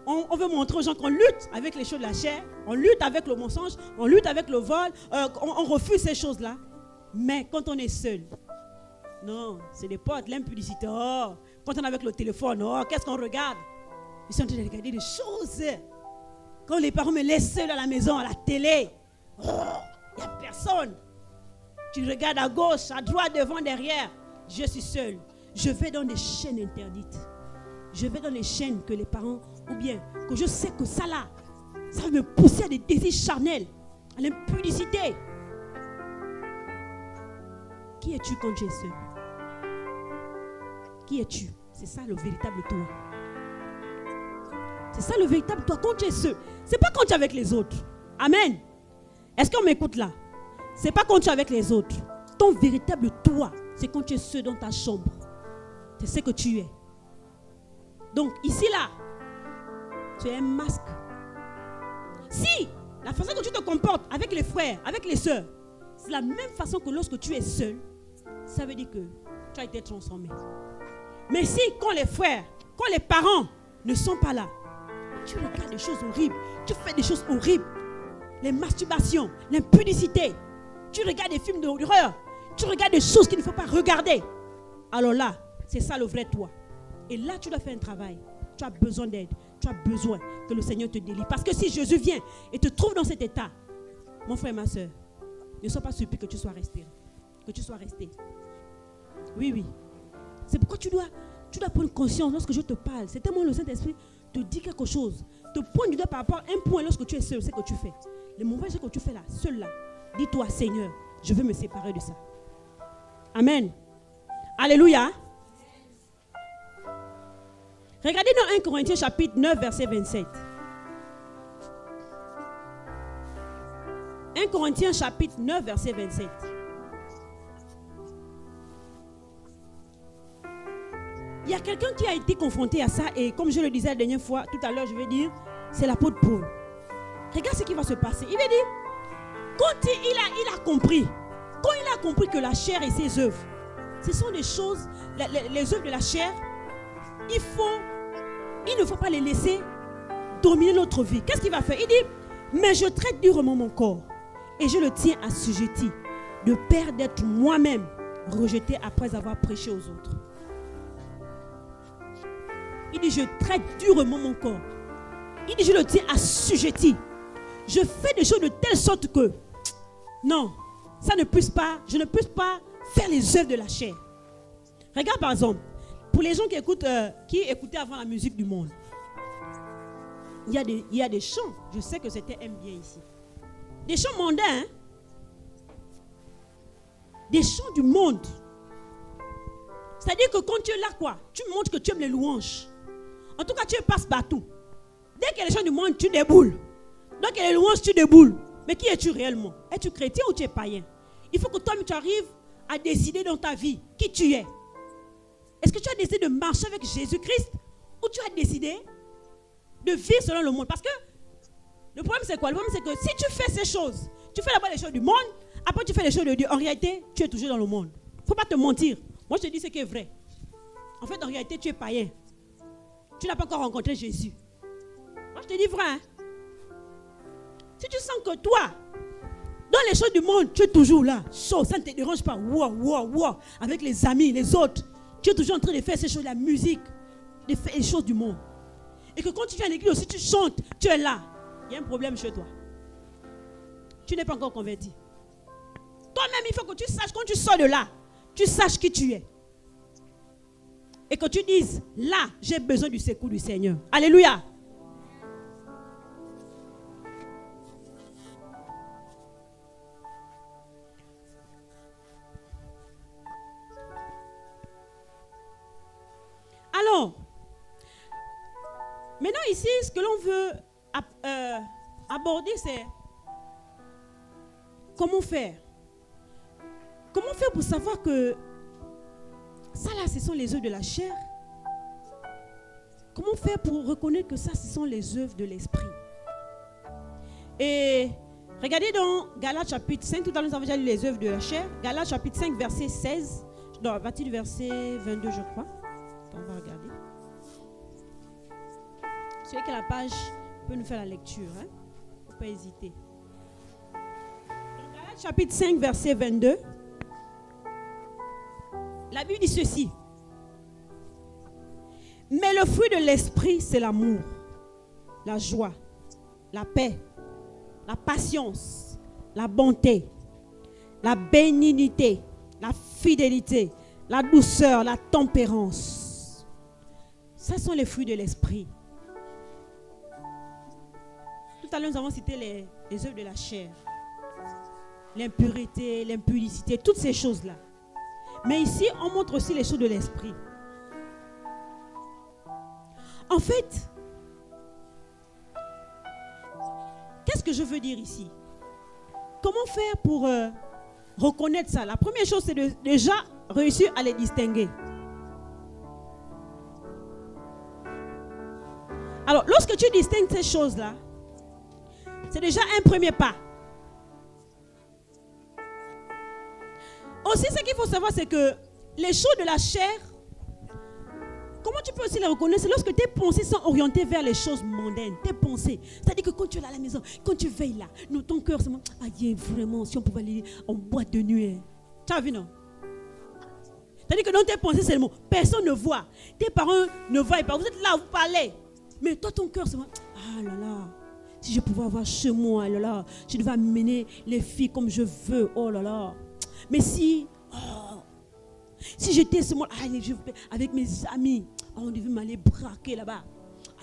on veut montrer aux gens qu'on lutte avec les choses de la chair, on lutte avec le mensonge, on lutte avec le vol, on refuse ces choses-là. Mais quand on est seul, non, c'est des potes, l'impudicité. Oh, quand on est avec le téléphone, oh, qu'est-ce qu'on regarde? Ils sont en train de regarder des choses. Quand les parents me laissent seul à la maison, à la télé, il n'y a personne. Tu regardes à gauche, à droite, devant, derrière. Je suis seul. Je vais dans des chaînes interdites. Je vais dans les chaînes que les parents, ou bien que je sais que ça là, ça va me pousser à des désirs charnels, à l'impudicité. Qui es-tu quand tu es seul? Qui es-tu? C'est ça le véritable toi. C'est ça le véritable toi quand tu es seul. C'est pas quand tu es avec les autres. Amen. Est-ce qu'on m'écoute là? C'est pas quand tu es avec les autres. Ton véritable toi, c'est quand tu es seul dans ta chambre. C'est ce que tu es. Donc ici là, tu es un masque. Si la façon que tu te comportes avec les frères, avec les sœurs, c'est la même façon que lorsque tu es seul, ça veut dire que tu as été transformé. Mais si quand les frères, quand les parents ne sont pas là, tu regardes des choses horribles, tu fais des choses horribles, les masturbations, l'impudicité, tu regardes des films d'horreur, tu regardes des choses qu'il ne faut pas regarder. Alors là, c'est ça le vrai toi. Et là, tu dois faire un travail. Tu as besoin d'aide. Tu as besoin que le Seigneur te délivre. Parce que si Jésus vient et te trouve dans cet état, mon frère et ma soeur, ne sois pas surpris que tu sois resté. Que tu sois resté. Oui, oui. C'est pourquoi tu dois prendre conscience lorsque je te parle. C'est tellement le Saint-Esprit te dit quelque chose. Te pointe du doigt par rapport à un point lorsque tu es seul. C'est ce que tu fais. Les mauvaises choses que tu fais là, seul là. Dis-toi, Seigneur, je veux me séparer de ça. Amen. Alléluia. Regardez dans 1 Corinthiens chapitre 9, verset 27. 1 Corinthiens chapitre 9, verset 27. Il y a quelqu'un qui a été confronté à ça et comme je le disais la dernière fois, tout à l'heure, je vais dire, c'est l'apôtre Paul. Regarde ce qui va se passer. Il va dire, quand il a compris que la chair et ses œuvres, ce sont des choses, les œuvres de la chair, il ne faut pas les laisser dominer notre vie. Qu'est-ce qu'il va faire? Il dit, mais je traite durement mon corps et je le tiens assujetti, de peur d'être moi-même rejeté après avoir prêché aux autres. Il dit, je traite durement mon corps. Il dit, je le tiens assujetti. Je fais des choses de telle sorte que, non, je ne puisse pas faire les œuvres de la chair. Regarde par exemple, pour les gens qui écoutaient avant la musique du monde, il y a des chants, je sais que c'était bien ici. Des chants mondains, hein? Des chants du monde. C'est-à-dire que quand tu es là, tu montres que tu aimes les louanges. En tout cas, tu es passe-partout. Dès qu'il y a les chants du monde, tu déboules. Dès qu'il y a les louanges, tu déboules. Mais qui es-tu réellement? Es-tu chrétien ou tu es païen? Il faut que toi-même tu arrives à décider dans ta vie qui tu es. Est-ce que tu as décidé de marcher avec Jésus-Christ ou tu as décidé de vivre selon le monde? Parce que le problème c'est quoi? Le problème c'est que si tu fais ces choses, tu fais d'abord les choses du monde, après tu fais les choses de Dieu. En réalité, tu es toujours dans le monde. Il ne faut pas te mentir. Moi je te dis ce qui est vrai. En fait, en réalité, tu es païen. Tu n'as pas encore rencontré Jésus. Moi je te dis vrai. Hein? Si tu sens que toi, Dans les choses du monde, tu es toujours là. Chaud, ça ne te dérange pas. Wow. Avec les amis, les autres. Tu es toujours en train de faire ces choses, la musique, de faire les choses du monde. Et que quand tu viens à l'église aussi, tu chantes, tu es là. Il y a un problème chez toi. Tu n'es pas encore converti. Toi-même, il faut que tu saches, quand tu sors de là, tu saches qui tu es. Et que tu dises, là, j'ai besoin du secours du Seigneur. Alléluia. Alors, maintenant ici, ce que l'on veut aborder, c'est comment faire. Comment faire pour savoir que ça là, ce sont les œuvres de la chair? Comment faire pour reconnaître que ça, ce sont les œuvres de l'esprit? Et regardez dans Galates chapitre 5, tout à l'heure nous avons déjà lu les œuvres de la chair. Galates chapitre 5, verset 16, à partir du verset 22, je crois. On va regarder. Celui qui a la page peut nous faire la lecture. Il ne faut pas hésiter. Dans Galates chapitre 5, verset 22. La Bible dit ceci. Mais le fruit de l'esprit, c'est l'amour, la joie, la paix, la patience, la bonté, la bénignité, la fidélité, la douceur, la tempérance. Ce sont les fruits de l'esprit. Tout à l'heure, nous avons cité les œuvres de la chair. L'impureté, l'impudicité, toutes ces choses-là. Mais ici, on montre aussi les choses de l'esprit. En fait, qu'est-ce que je veux dire ici? Comment faire pour reconnaître ça? La première chose, c'est de déjà réussir à les distinguer. Alors, lorsque tu distingues ces choses-là, c'est déjà un premier pas. Aussi, ce qu'il faut savoir, c'est que les choses de la chair, comment tu peux aussi les reconnaître? C'est lorsque tes pensées sont orientées vers les choses mondaines. Tes pensées. C'est-à-dire que quand tu es là à la maison, quand tu veilles là, ton cœur, c'est vraiment, si on pouvait aller en boîte de nuit. Tu as vu, non? C'est-à-dire que dans tes pensées seulement, personne ne voit. Tes parents ne voient pas. Vous êtes là, vous parlez. Mais toi, ton cœur, c'est ah là là. Si je pouvais avoir chez moi, là là, je devais amener les filles comme je veux. Oh là là. Mais si j'étais seulement avec mes amis, on devait m'aller braquer là-bas.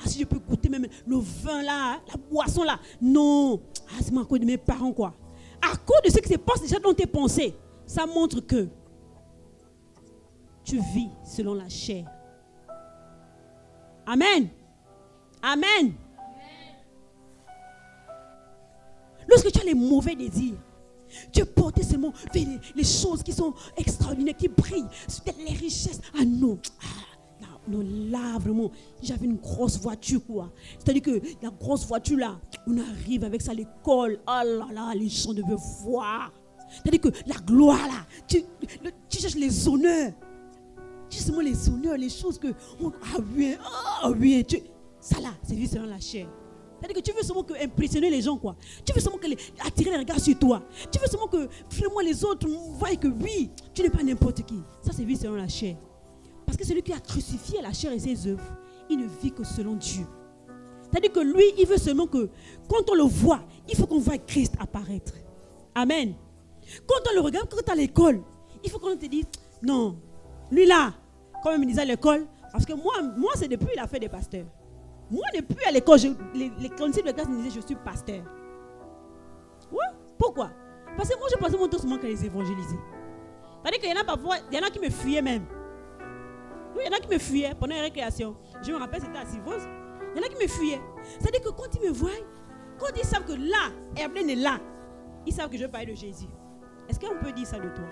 Si je peux goûter même le vin là, la boisson là. Non. C'est à cause de mes parents quoi. À cause de ce qui se passe déjà dans tes pensées, ça montre que tu vis selon la chair. Amen. Amen. Lorsque tu as les mauvais désirs, tu es porté seulement vers les choses qui sont extraordinaires, qui brillent, les richesses. Ah non, non, là vraiment, j'avais une grosse voiture quoi. C'est-à-dire que la grosse voiture là, on arrive avec ça à l'école. Oh là là, les gens devaient voir. C'est-à-dire que la gloire là, tu cherches les honneurs. Tu cherches seulement les honneurs, les choses que... ça là, c'est vu selon la chair. C'est-à-dire que tu veux seulement impressionner les gens, quoi. Tu veux seulement attirer les regards sur toi. Tu veux seulement que vraiment les autres voient que oui, tu n'es pas n'importe qui. Ça, c'est vu selon la chair. Parce que celui qui a crucifié la chair et ses œuvres, il ne vit que selon Dieu. C'est-à-dire que lui, il veut seulement que, quand on le voit, il faut qu'on voit Christ apparaître. Amen. Quand on le regarde, quand tu es à l'école, il faut qu'on te dise, non, lui là, comme il me disait à l'école, parce que moi c'est depuis la fête des pasteurs. Moi, depuis à l'école, les conseillers de classe me disaient, je suis pasteur. Oui, pourquoi? Parce que moi, je passais mon temps seulement qu'à les évangéliser. C'est-à-dire qu'il y en a parfois, il y en a qui me fuyaient même. Oui, il y en a qui me fuyaient pendant les récréations. Je me rappelle, c'était à Sivos. Il y en a qui me fuyaient. C'est-à-dire que quand ils me voient, quand ils savent que là, Herblène est là, ils savent que je veux parler de Jésus. Est-ce qu'on peut dire ça de toi?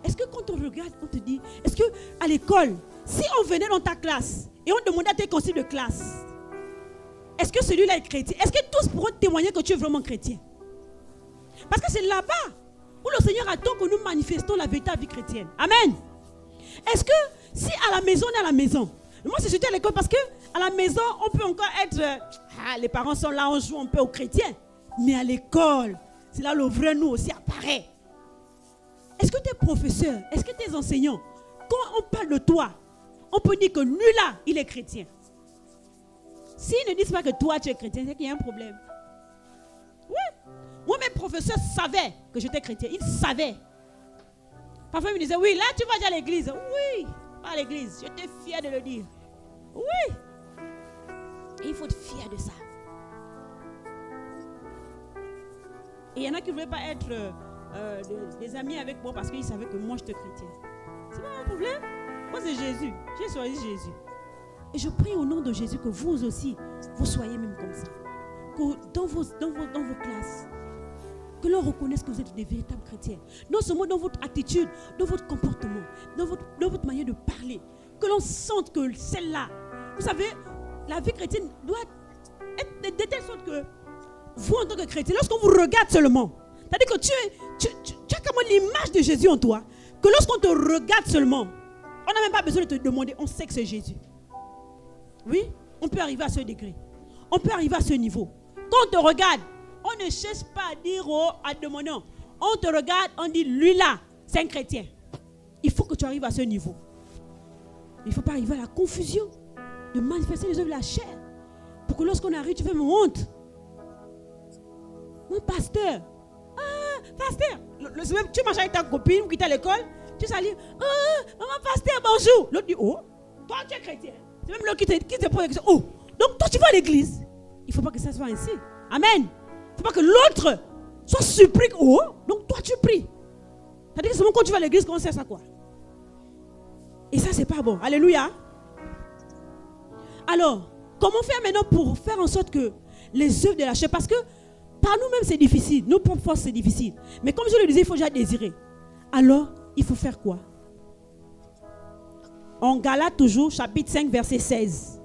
Est-ce que quand on regarde, on te dit, est-ce qu'à l'école, si on venait dans ta classe et on demandait à tes conseillers de classe, est-ce que celui-là est chrétien? Est-ce que tous pourront témoigner que tu es vraiment chrétien? Parce que c'est là-bas où le Seigneur attend que nous manifestons la véritable vie chrétienne. Amen. Est-ce que si à la maison, on est à la maison, moi c'est surtout à l'école parce qu'à la maison, on peut encore être, les parents sont là, on joue un peu aux chrétiens. Mais à l'école, c'est là le vrai nous aussi apparaît. Est-ce que tes professeurs, est-ce que tes enseignants, quand on parle de toi, on peut dire que lui là, il est chrétien. S'ils ne disent pas que toi tu es chrétien, c'est qu'il y a un problème. Oui. Moi, mes professeurs savaient que j'étais chrétien. Ils savaient. Parfois, ils me disaient, oui, là tu vas déjà à l'église. Oui, pas à l'église. J'étais fier de le dire. Oui. Et il faut être fier de ça. Et il y en a qui ne voulaient pas être des amis avec moi parce qu'ils savaient que moi j'étais chrétien. C'est pas un problème. Moi c'est Jésus. J'ai choisi Jésus. Et je prie au nom de Jésus que vous aussi, vous soyez même comme ça. Que dans vos classes, que l'on reconnaisse que vous êtes des véritables chrétiens. Non seulement dans votre attitude, dans votre comportement, dans votre manière de parler. Que l'on sente que celle-là, vous savez, la vie chrétienne doit être de telle sorte que vous, en tant que chrétien, lorsqu'on vous regarde seulement, c'est-à-dire que tu as comme l'image de Jésus en toi, que lorsqu'on te regarde seulement, on n'a même pas besoin de te demander, on sait que c'est Jésus. Oui, on peut arriver à ce degré. On peut arriver à ce niveau. Quand on te regarde, on ne cherche pas à dire, à demander. On te regarde, on dit, lui là, c'est un chrétien. Il faut que tu arrives à ce niveau. Il ne faut pas arriver à la confusion de manifester les œuvres de la chair. Pour que lorsqu'on arrive, tu fais mon honte. Mon pasteur. Ah, pasteur. Tu marches avec ta copine, vous quittez à l'école, tu salues. Oh, maman, pasteur, bonjour. L'autre dit, oh, toi tu es chrétien. C'est même l'autre qui te pose la question. Oh, donc toi tu vas à l'église. Il ne faut pas que ça soit ainsi. Amen. Il ne faut pas que l'autre soit surpris. Oh, donc toi tu pries. C'est-à-dire que seulement quand tu vas à l'église, qu'on sait ça quoi. Et ça, c'est pas bon. Alléluia. Alors, comment faire maintenant pour faire en sorte que les œuvres de la chair, parce que par nous-mêmes c'est difficile, nos propres forces c'est difficile. Mais comme je le disais, il faut déjà désirer. Alors, il faut faire quoi? En Galates toujours, chapitre 5, verset 16.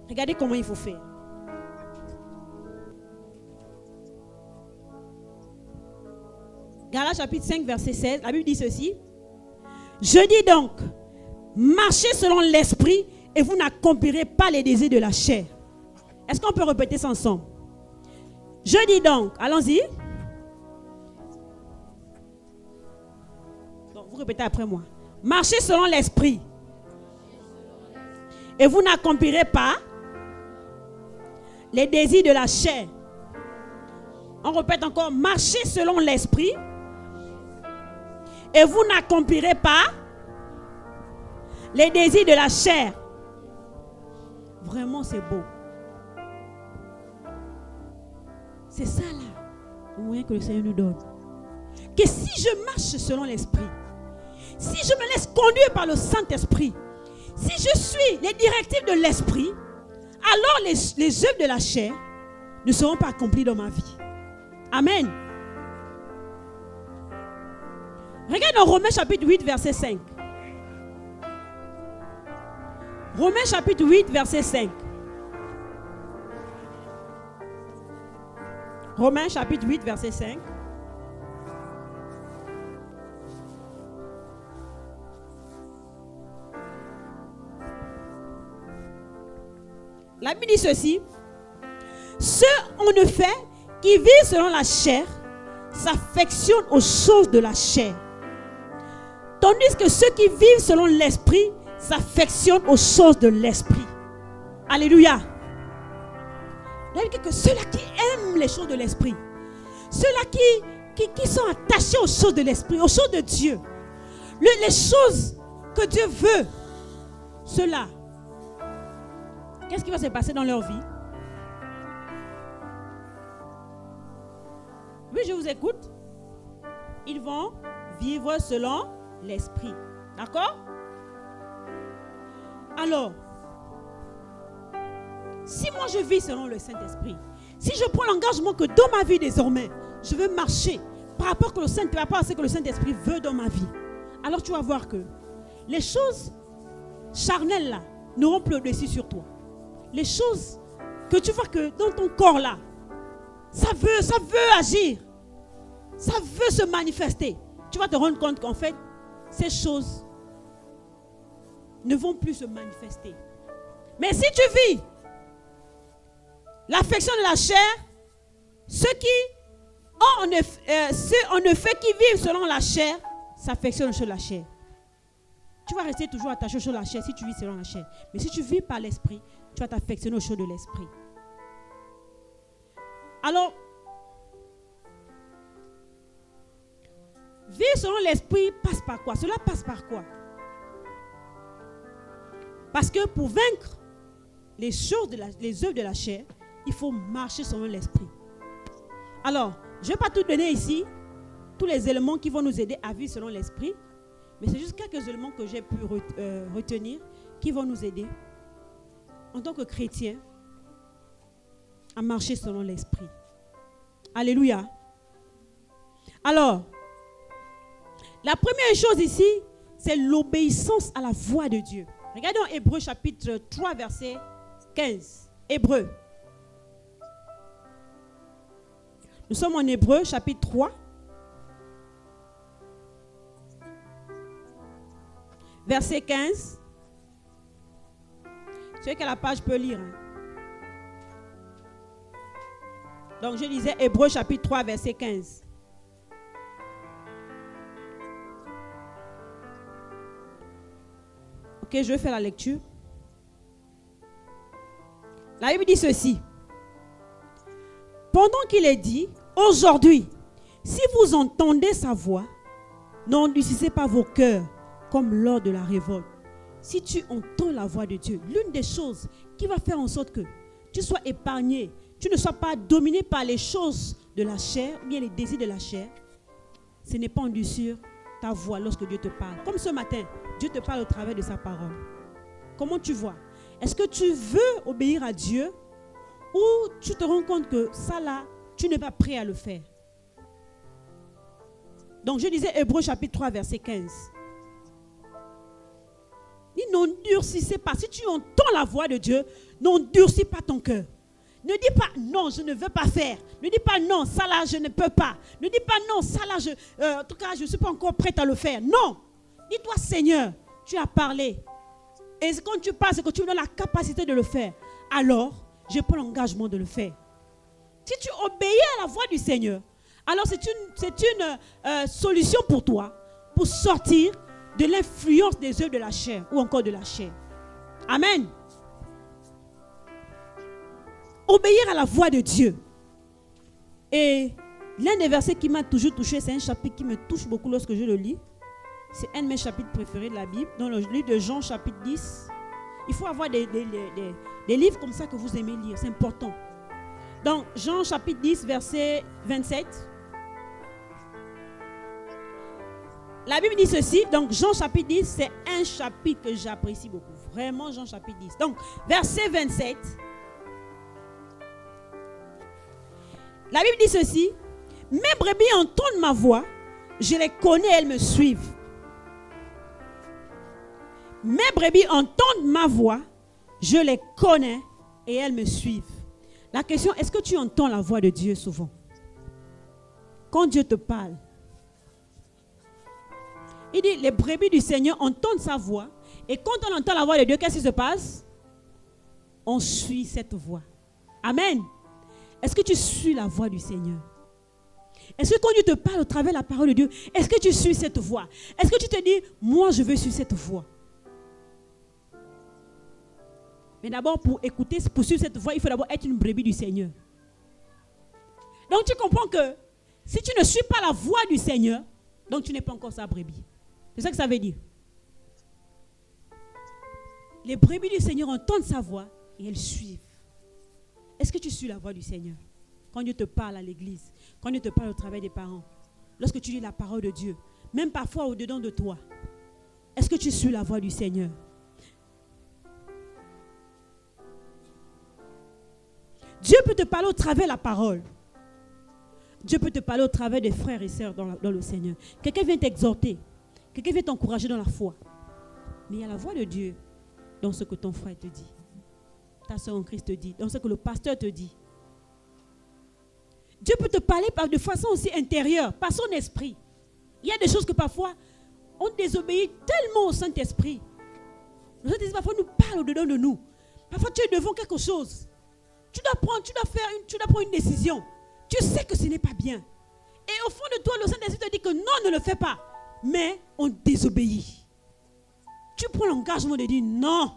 Regardez comment il faut faire. Galates chapitre 5, verset 16, la Bible dit ceci. Je dis donc, marchez selon l'esprit et vous n'accomplirez pas les désirs de la chair. Est-ce qu'on peut répéter ça ensemble? Je dis donc, allons-y. Bon, vous répétez après moi. Marchez selon l'esprit et vous n'accomplirez pas les désirs de la chair. On répète encore, marchez selon l'esprit et vous n'accomplirez pas les désirs de la chair. Vraiment, c'est beau. C'est ça là, le moyen que le Seigneur nous donne. Que si je marche selon l'esprit, si je me laisse conduire par le Saint-Esprit, si je suis les directives de l'esprit, alors les œuvres de la chair ne seront pas accomplies dans ma vie. Amen. Regarde dans Romains chapitre 8, verset 5. Romains chapitre 8, verset 5. Romains chapitre 8, verset 5. La Bible dit ceci. Ceux en effet qui vivent selon la chair s'affectionnent aux choses de la chair. Tandis que ceux qui vivent selon l'esprit s'affectionnent aux choses de l'esprit. Alléluia. Il dit que ceux-là qui aiment les choses de l'esprit, ceux-là qui sont attachés aux choses de l'esprit, aux choses de Dieu, les choses que Dieu veut, ceux-là, qu'est-ce qui va se passer dans leur vie? Oui, je vous écoute. Ils vont vivre selon l'esprit. D'accord? Alors, si moi je vis selon le Saint-Esprit, si je prends l'engagement que dans ma vie désormais, je veux marcher par rapport à ce que le Saint-Esprit veut dans ma vie, alors tu vas voir que les choses charnelles là n'auront plus le dessus sur toi. Les choses que tu vois que dans ton corps là, ça veut agir, ça veut se manifester. Tu vas te rendre compte qu'en fait, ces choses ne vont plus se manifester. Mais si tu vis l'affection de la chair, ceux qui En effet, qui vivent selon la chair s'affectionnent sur la chair. Tu vas rester toujours attaché aux choses de la chair si tu vis selon la chair. Mais si tu vis par l'esprit, tu vas t'affectionner aux choses de l'esprit. Alors, vivre selon l'esprit passe par quoi? Cela passe par quoi? Parce que pour vaincre les œuvres de la chair, il faut marcher selon l'esprit. Alors, je ne vais pas tout donner ici, tous les éléments qui vont nous aider à vivre selon l'esprit, mais c'est juste quelques éléments que j'ai pu retenir qui vont nous aider en tant que chrétiens à marcher selon l'esprit. Alléluia. Alors, la première chose ici, c'est l'obéissance à la voix de Dieu. Regardons Hébreux chapitre 3, verset 15. Hébreux. Nous sommes en Hébreux chapitre 3. Verset 15. Celui qui a la page peut lire. Donc je lisais Hébreux chapitre 3, verset 15. Ok, je vais faire la lecture. La Bible dit ceci. Pendant qu'il est dit, aujourd'hui, si vous entendez sa voix, n'endurcissez pas vos cœurs comme lors de la révolte. Si tu entends la voix de Dieu, l'une des choses qui va faire en sorte que tu sois épargné, tu ne sois pas dominé par les choses de la chair, ou bien les désirs de la chair, ce n'est pas endurcir ta voix lorsque Dieu te parle. Comme ce matin, Dieu te parle au travers de sa parole. Comment tu vois? Est-ce que tu veux obéir à Dieu ou tu te rends compte que ça là, tu n'es pas prêt à le faire? Donc je disais Hébreux chapitre 3 verset 15. Dis n'endurcissez pas. Si tu entends la voix de Dieu, n'endurcis pas ton cœur. Ne dis pas non, je ne veux pas faire. Ne dis pas non, ça là, je ne peux pas. Ne dis pas non, ça là, en tout cas, je ne suis pas encore prête à le faire. Non. Dis-toi, Seigneur, tu as parlé. Et quand tu parles, c'est que tu me donnes la capacité de le faire. Alors, je prends l'engagement de le faire. Si tu obéis à la voix du Seigneur, alors c'est une solution pour toi pour sortir de l'influence des œuvres de la chair ou encore de la chair. Amen. Obéir à la voix de Dieu. Et l'un des versets qui m'a toujours touché, c'est un chapitre qui me touche beaucoup lorsque je le lis. C'est un de mes chapitres préférés de la Bible, dans le livre de Jean chapitre 10. Il faut avoir des livres comme ça que vous aimez lire, c'est important. Donc Jean chapitre 10, verset 27. La Bible dit ceci, donc Jean chapitre 10, c'est un chapitre que j'apprécie beaucoup. Vraiment Jean chapitre 10. Donc verset 27. La Bible dit ceci, mes brebis entendent ma voix, je les connais, elles me suivent. Mes brebis entendent ma voix, je les connais et elles me suivent. La question, est-ce que tu entends la voix de Dieu souvent? Quand Dieu te parle, il dit, les brebis du Seigneur entendent sa voix et quand on entend la voix de Dieu, qu'est-ce qui se passe? On suit cette voix. Amen. Est-ce que tu suis la voix du Seigneur? Est-ce que quand Dieu te parle au travers de la parole de Dieu, est-ce que tu suis cette voix? Est-ce que tu te dis, moi je veux suivre cette voix? Mais d'abord, pour écouter, pour suivre cette voix, il faut d'abord être une brebis du Seigneur. Donc tu comprends que si tu ne suis pas la voix du Seigneur, donc tu n'es pas encore sa brebis. C'est ça que ça veut dire. Les brebis du Seigneur entendent sa voix et elles suivent. Est-ce que tu suis la voix du Seigneur? Quand Dieu te parle à l'église, quand Dieu te parle au travers des parents, lorsque tu lis la parole de Dieu, même parfois au-dedans de toi, est-ce que tu suis la voix du Seigneur? Dieu peut te parler au travers de la parole. Dieu peut te parler au travers des frères et sœurs dans le Seigneur. Quelqu'un vient t'exhorter. Quelqu'un vient t'encourager dans la foi. Mais il y a la voix de Dieu dans ce que ton frère te dit. Ta sœur en Christ te dit. Dans ce que le pasteur te dit. Dieu peut te parler de façon aussi intérieure, par son esprit. Il y a des choses que parfois, on désobéit tellement au Saint-Esprit. Le Saint-Esprit parfois nous parle au-dedans de nous. Parfois tu es devant quelque chose. Tu dois prendre une décision. Tu sais que ce n'est pas bien. Et au fond de toi, le Saint-Esprit te dit que non, ne le fais pas. Mais on désobéit. Tu prends l'engagement de dire non,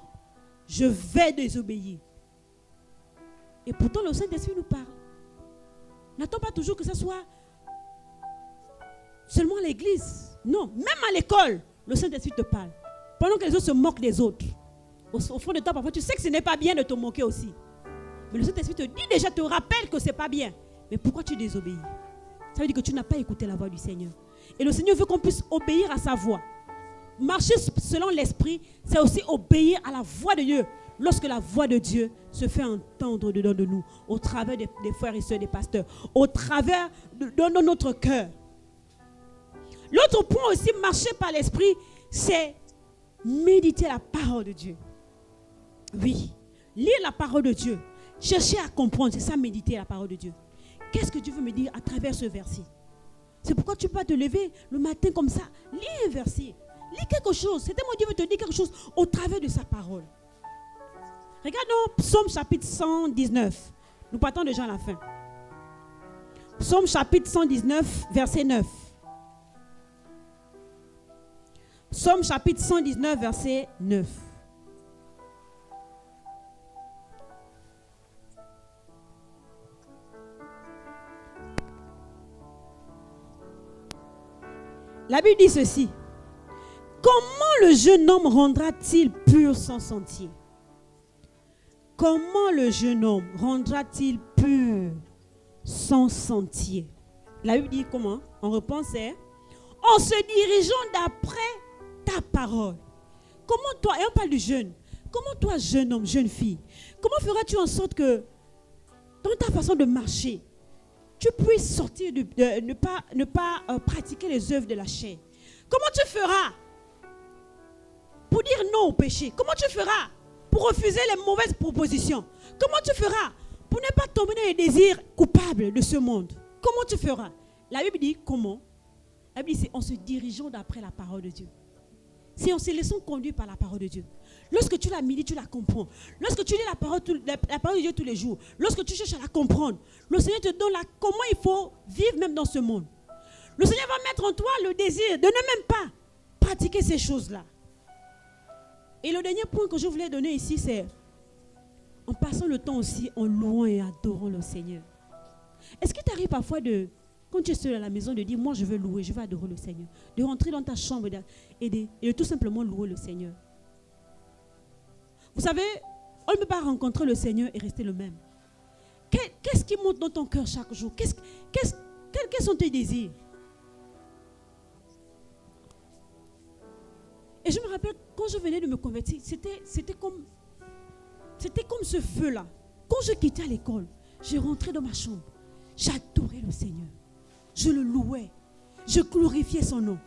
je vais désobéir. Et pourtant, le Saint-Esprit nous parle. N'attends pas toujours que ce soit seulement à l'église. Non, même à l'école, le Saint-Esprit te parle. Pendant que les autres se moquent des autres. Au fond de toi, parfois, tu sais que ce n'est pas bien de te moquer aussi. Mais le Saint-Esprit te dit déjà, te rappelle que ce n'est pas bien. Mais pourquoi tu désobéis? Ça veut dire que tu n'as pas écouté la voix du Seigneur. Et le Seigneur veut qu'on puisse obéir à sa voix. Marcher selon l'Esprit, c'est aussi obéir à la voix de Dieu. Lorsque la voix de Dieu se fait entendre dedans de nous, au travers des frères et sœurs, des pasteurs, au travers de notre cœur. L'autre point aussi, marcher par l'Esprit, c'est méditer la parole de Dieu. Oui, lire la parole de Dieu, chercher à comprendre, c'est ça, méditer la parole de Dieu. Qu'est-ce que Dieu veut me dire à travers ce verset? C'est pourquoi tu peux pas te lever le matin comme ça, lis un verset, lis quelque chose. C'est tellement Dieu veut te dire quelque chose au travers de sa parole. Regardons Psaume chapitre 119. Nous partons déjà à la fin. Psaume chapitre 119, verset 9. Psaume chapitre 119, verset 9. La Bible dit ceci. Comment le jeune homme rendra-t-il pur son sentier? Comment le jeune homme rendra-t-il pur son sentier? La Bible dit comment? On reprend, c'est en se dirigeant d'après ta parole. Comment toi, et on parle du jeune, comment toi, jeune homme, jeune fille, comment feras-tu en sorte que dans ta façon de marcher, tu puisses sortir de ne pas pratiquer les œuvres de la chair? Comment tu feras pour dire non au péché? Comment tu feras pour refuser les mauvaises propositions? Comment tu feras pour ne pas tomber dans les désirs coupables de ce monde? Comment tu feras? La Bible dit comment? La Bible dit c'est en se dirigeant d'après la parole de Dieu. C'est en se laissant conduire par la parole de Dieu. Lorsque tu la médites, tu la comprends. Lorsque tu lis la parole de Dieu tous les jours, lorsque tu cherches à la comprendre, le Seigneur te donne comment il faut vivre même dans ce monde. Le Seigneur va mettre en toi le désir de ne même pas pratiquer ces choses-là. Et le dernier point que je voulais donner ici, c'est en passant le temps aussi en louant et adorant le Seigneur. Est-ce qu'il t'arrive parfois quand tu es seul à la maison, de dire, moi je veux louer, je veux adorer le Seigneur. De rentrer dans ta chambre et de tout simplement louer le Seigneur. Vous savez, on ne peut pas rencontrer le Seigneur et rester le même. Qu'est-ce qui monte dans ton cœur chaque jour? Quels sont tes désirs? Et je me rappelle, quand je venais de me convertir, c'était comme ce feu-là. Quand je quittais l'école, je rentrais dans ma chambre. J'adorais le Seigneur. Je le louais. Je glorifiais son nom.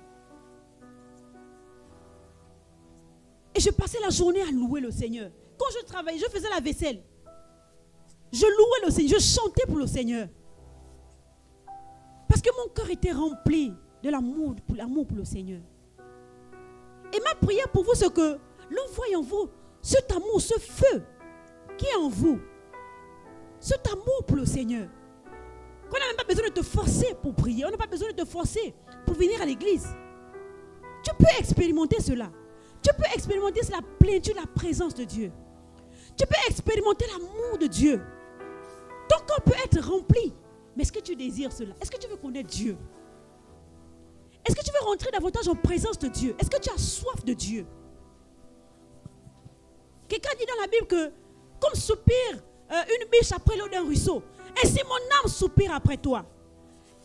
Et je passais la journée à louer le Seigneur. Quand je travaillais, je faisais la vaisselle. Je louais le Seigneur. Je chantais pour le Seigneur. Parce que mon cœur était rempli de l'amour pour le Seigneur. Et ma prière pour vous, c'est que l'on voie en vous cet amour, ce feu qui est en vous. Cet amour pour le Seigneur. Qu'on n'a même pas besoin de te forcer pour prier. On n'a pas besoin de te forcer pour venir à l'église. Tu peux expérimenter cela. Tu peux expérimenter la plénitude, la présence de Dieu. Tu peux expérimenter l'amour de Dieu. Ton corps peut être rempli. Mais est-ce que tu désires cela? Est-ce que tu veux connaître Dieu? Est-ce que tu veux rentrer davantage en présence de Dieu? Est-ce que tu as soif de Dieu? Quelqu'un dit dans la Bible que comme soupire une biche après l'eau d'un ruisseau, ainsi mon âme soupire après toi.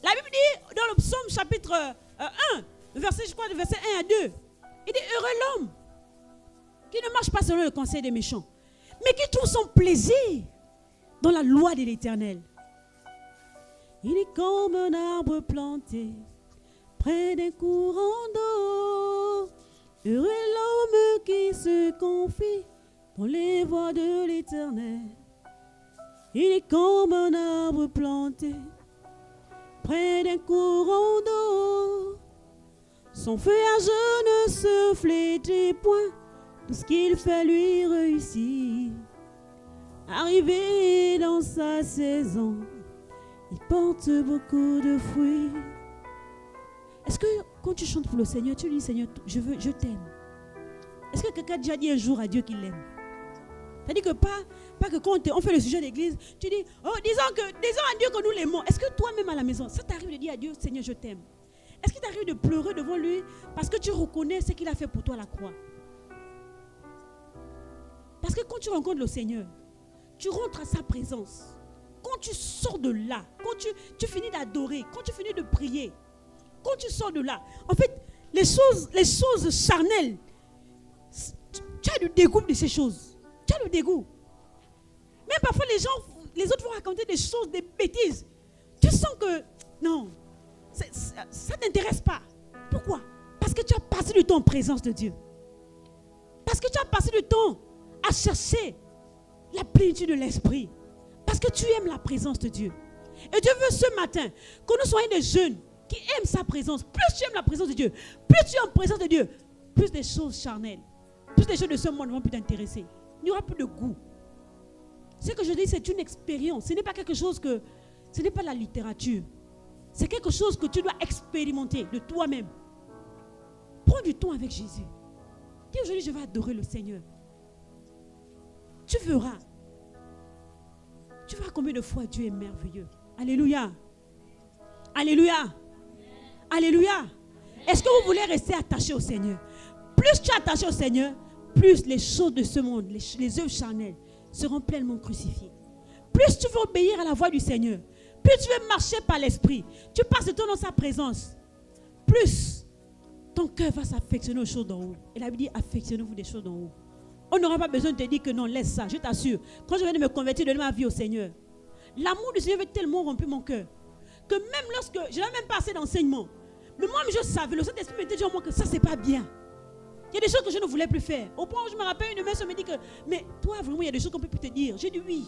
La Bible dit dans le psaume chapitre 1, verset 1 à 2, il dit heureux l'homme qui ne marche pas selon le conseil des méchants, mais qui trouve son plaisir dans la loi de l'Éternel. Il est comme un arbre planté près d'un courant d'eau. Heureux l'homme qui se confie dans les voies de l'Éternel. Il est comme un arbre planté près d'un courant d'eau. Son feuillage ne se flétrit point, tout ce qu'il fait lui réussit. Arrivé dans sa saison, il porte beaucoup de fruits. Est-ce que quand tu chantes pour le Seigneur, tu dis Seigneur, je t'aime? Est-ce que quelqu'un a déjà dit un jour à Dieu qu'il l'aime? C'est-à-dire que pas que quand on fait le sujet d'église, tu dis, oh, disons à Dieu que nous l'aimons. Est-ce que toi-même à la maison, ça t'arrive de dire à Dieu, Seigneur, je t'aime? Est-ce qu'il t'arrive de pleurer devant lui parce que tu reconnais ce qu'il a fait pour toi à la croix? Parce que quand tu rencontres le Seigneur, tu rentres à sa présence. Quand tu sors de là, quand tu finis d'adorer, quand tu finis de prier, quand tu sors de là, en fait, les choses charnelles, tu as le dégoût de ces choses. Tu as le dégoût. Même parfois, les autres vont raconter des choses, des bêtises. Tu sens que, non, ça ne t'intéresse pas. Pourquoi? Parce que tu as passé du temps en présence de Dieu. Parce que tu as passé du temps à chercher la plénitude de l'esprit. Parce que tu aimes la présence de Dieu. Et Dieu veut ce matin que nous soyons des jeunes qui aiment sa présence. Plus tu aimes la présence de Dieu, plus tu es en présence de Dieu, plus des choses charnelles, plus des choses de ce monde ne vont plus t'intéresser. Il n'y aura plus de goût. Ce que je dis, c'est une expérience. Ce n'est pas quelque chose que... Ce n'est pas la littérature. C'est quelque chose que tu dois expérimenter de toi-même. Prends du temps avec Jésus. Dis aujourd'hui, je vais adorer le Seigneur. Tu verras. Tu verras combien de fois Dieu est merveilleux. Alléluia. Alléluia. Alléluia. Est-ce que vous voulez rester attaché au Seigneur? Plus tu es attaché au Seigneur, plus les choses de ce monde, les œuvres charnelles seront pleinement crucifiées. Plus tu veux obéir à la voix du Seigneur, plus tu veux marcher par l'Esprit, tu passes le temps dans sa présence, plus ton cœur va s'affectionner aux choses d'en haut. Et la Bible dit, affectionnez-vous des choses d'en haut. On n'aura pas besoin de te dire que non, laisse ça, je t'assure. Quand je viens de me convertir, de donner ma vie au Seigneur, l'amour du Seigneur avait tellement rempli mon cœur que même lorsque, je n'avais même pas assez d'enseignement, mais moi je savais, le Saint-Esprit me dit en moi que ça c'est pas bien. Il y a des choses que je ne voulais plus faire. Au point où je me rappelle, une mère me dit que, mais toi vraiment il y a des choses qu'on peut plus te dire. J'ai dit oui.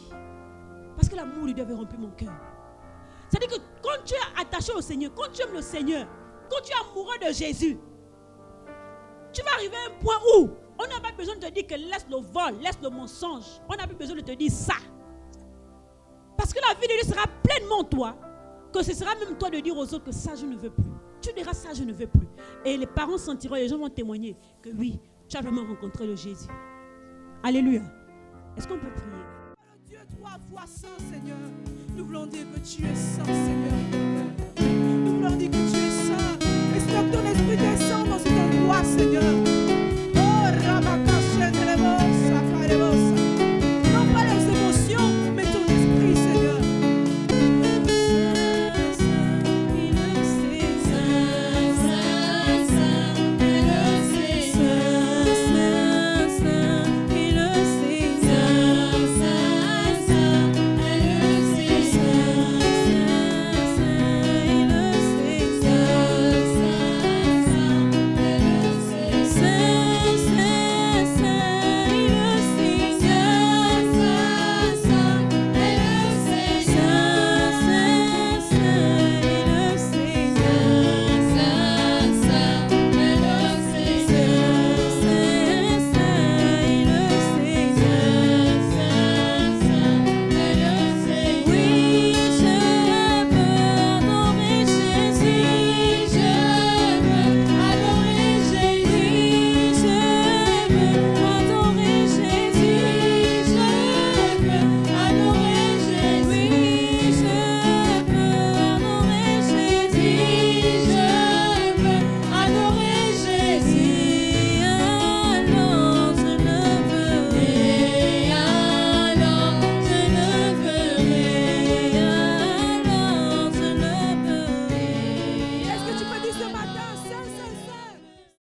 Parce que l'amour de Dieu avait rempli mon cœur. C'est-à-dire que quand tu es attaché au Seigneur, quand tu aimes le Seigneur, quand tu es amoureux de Jésus, tu vas arriver à un point où on n'a pas besoin de te dire que laisse le vol, laisse le mensonge. On n'a plus besoin de te dire ça. Parce que la vie de Dieu sera pleinement toi, que ce sera même toi de dire aux autres que ça je ne veux plus. Tu diras ça je ne veux plus. Et les parents sentiront, les gens vont témoigner que oui, tu as vraiment rencontré le Jésus. Alléluia. Est-ce qu'on peut prier? Dieu, 3 fois saint, Seigneur. Nous voulons dire que tu es saint, Seigneur.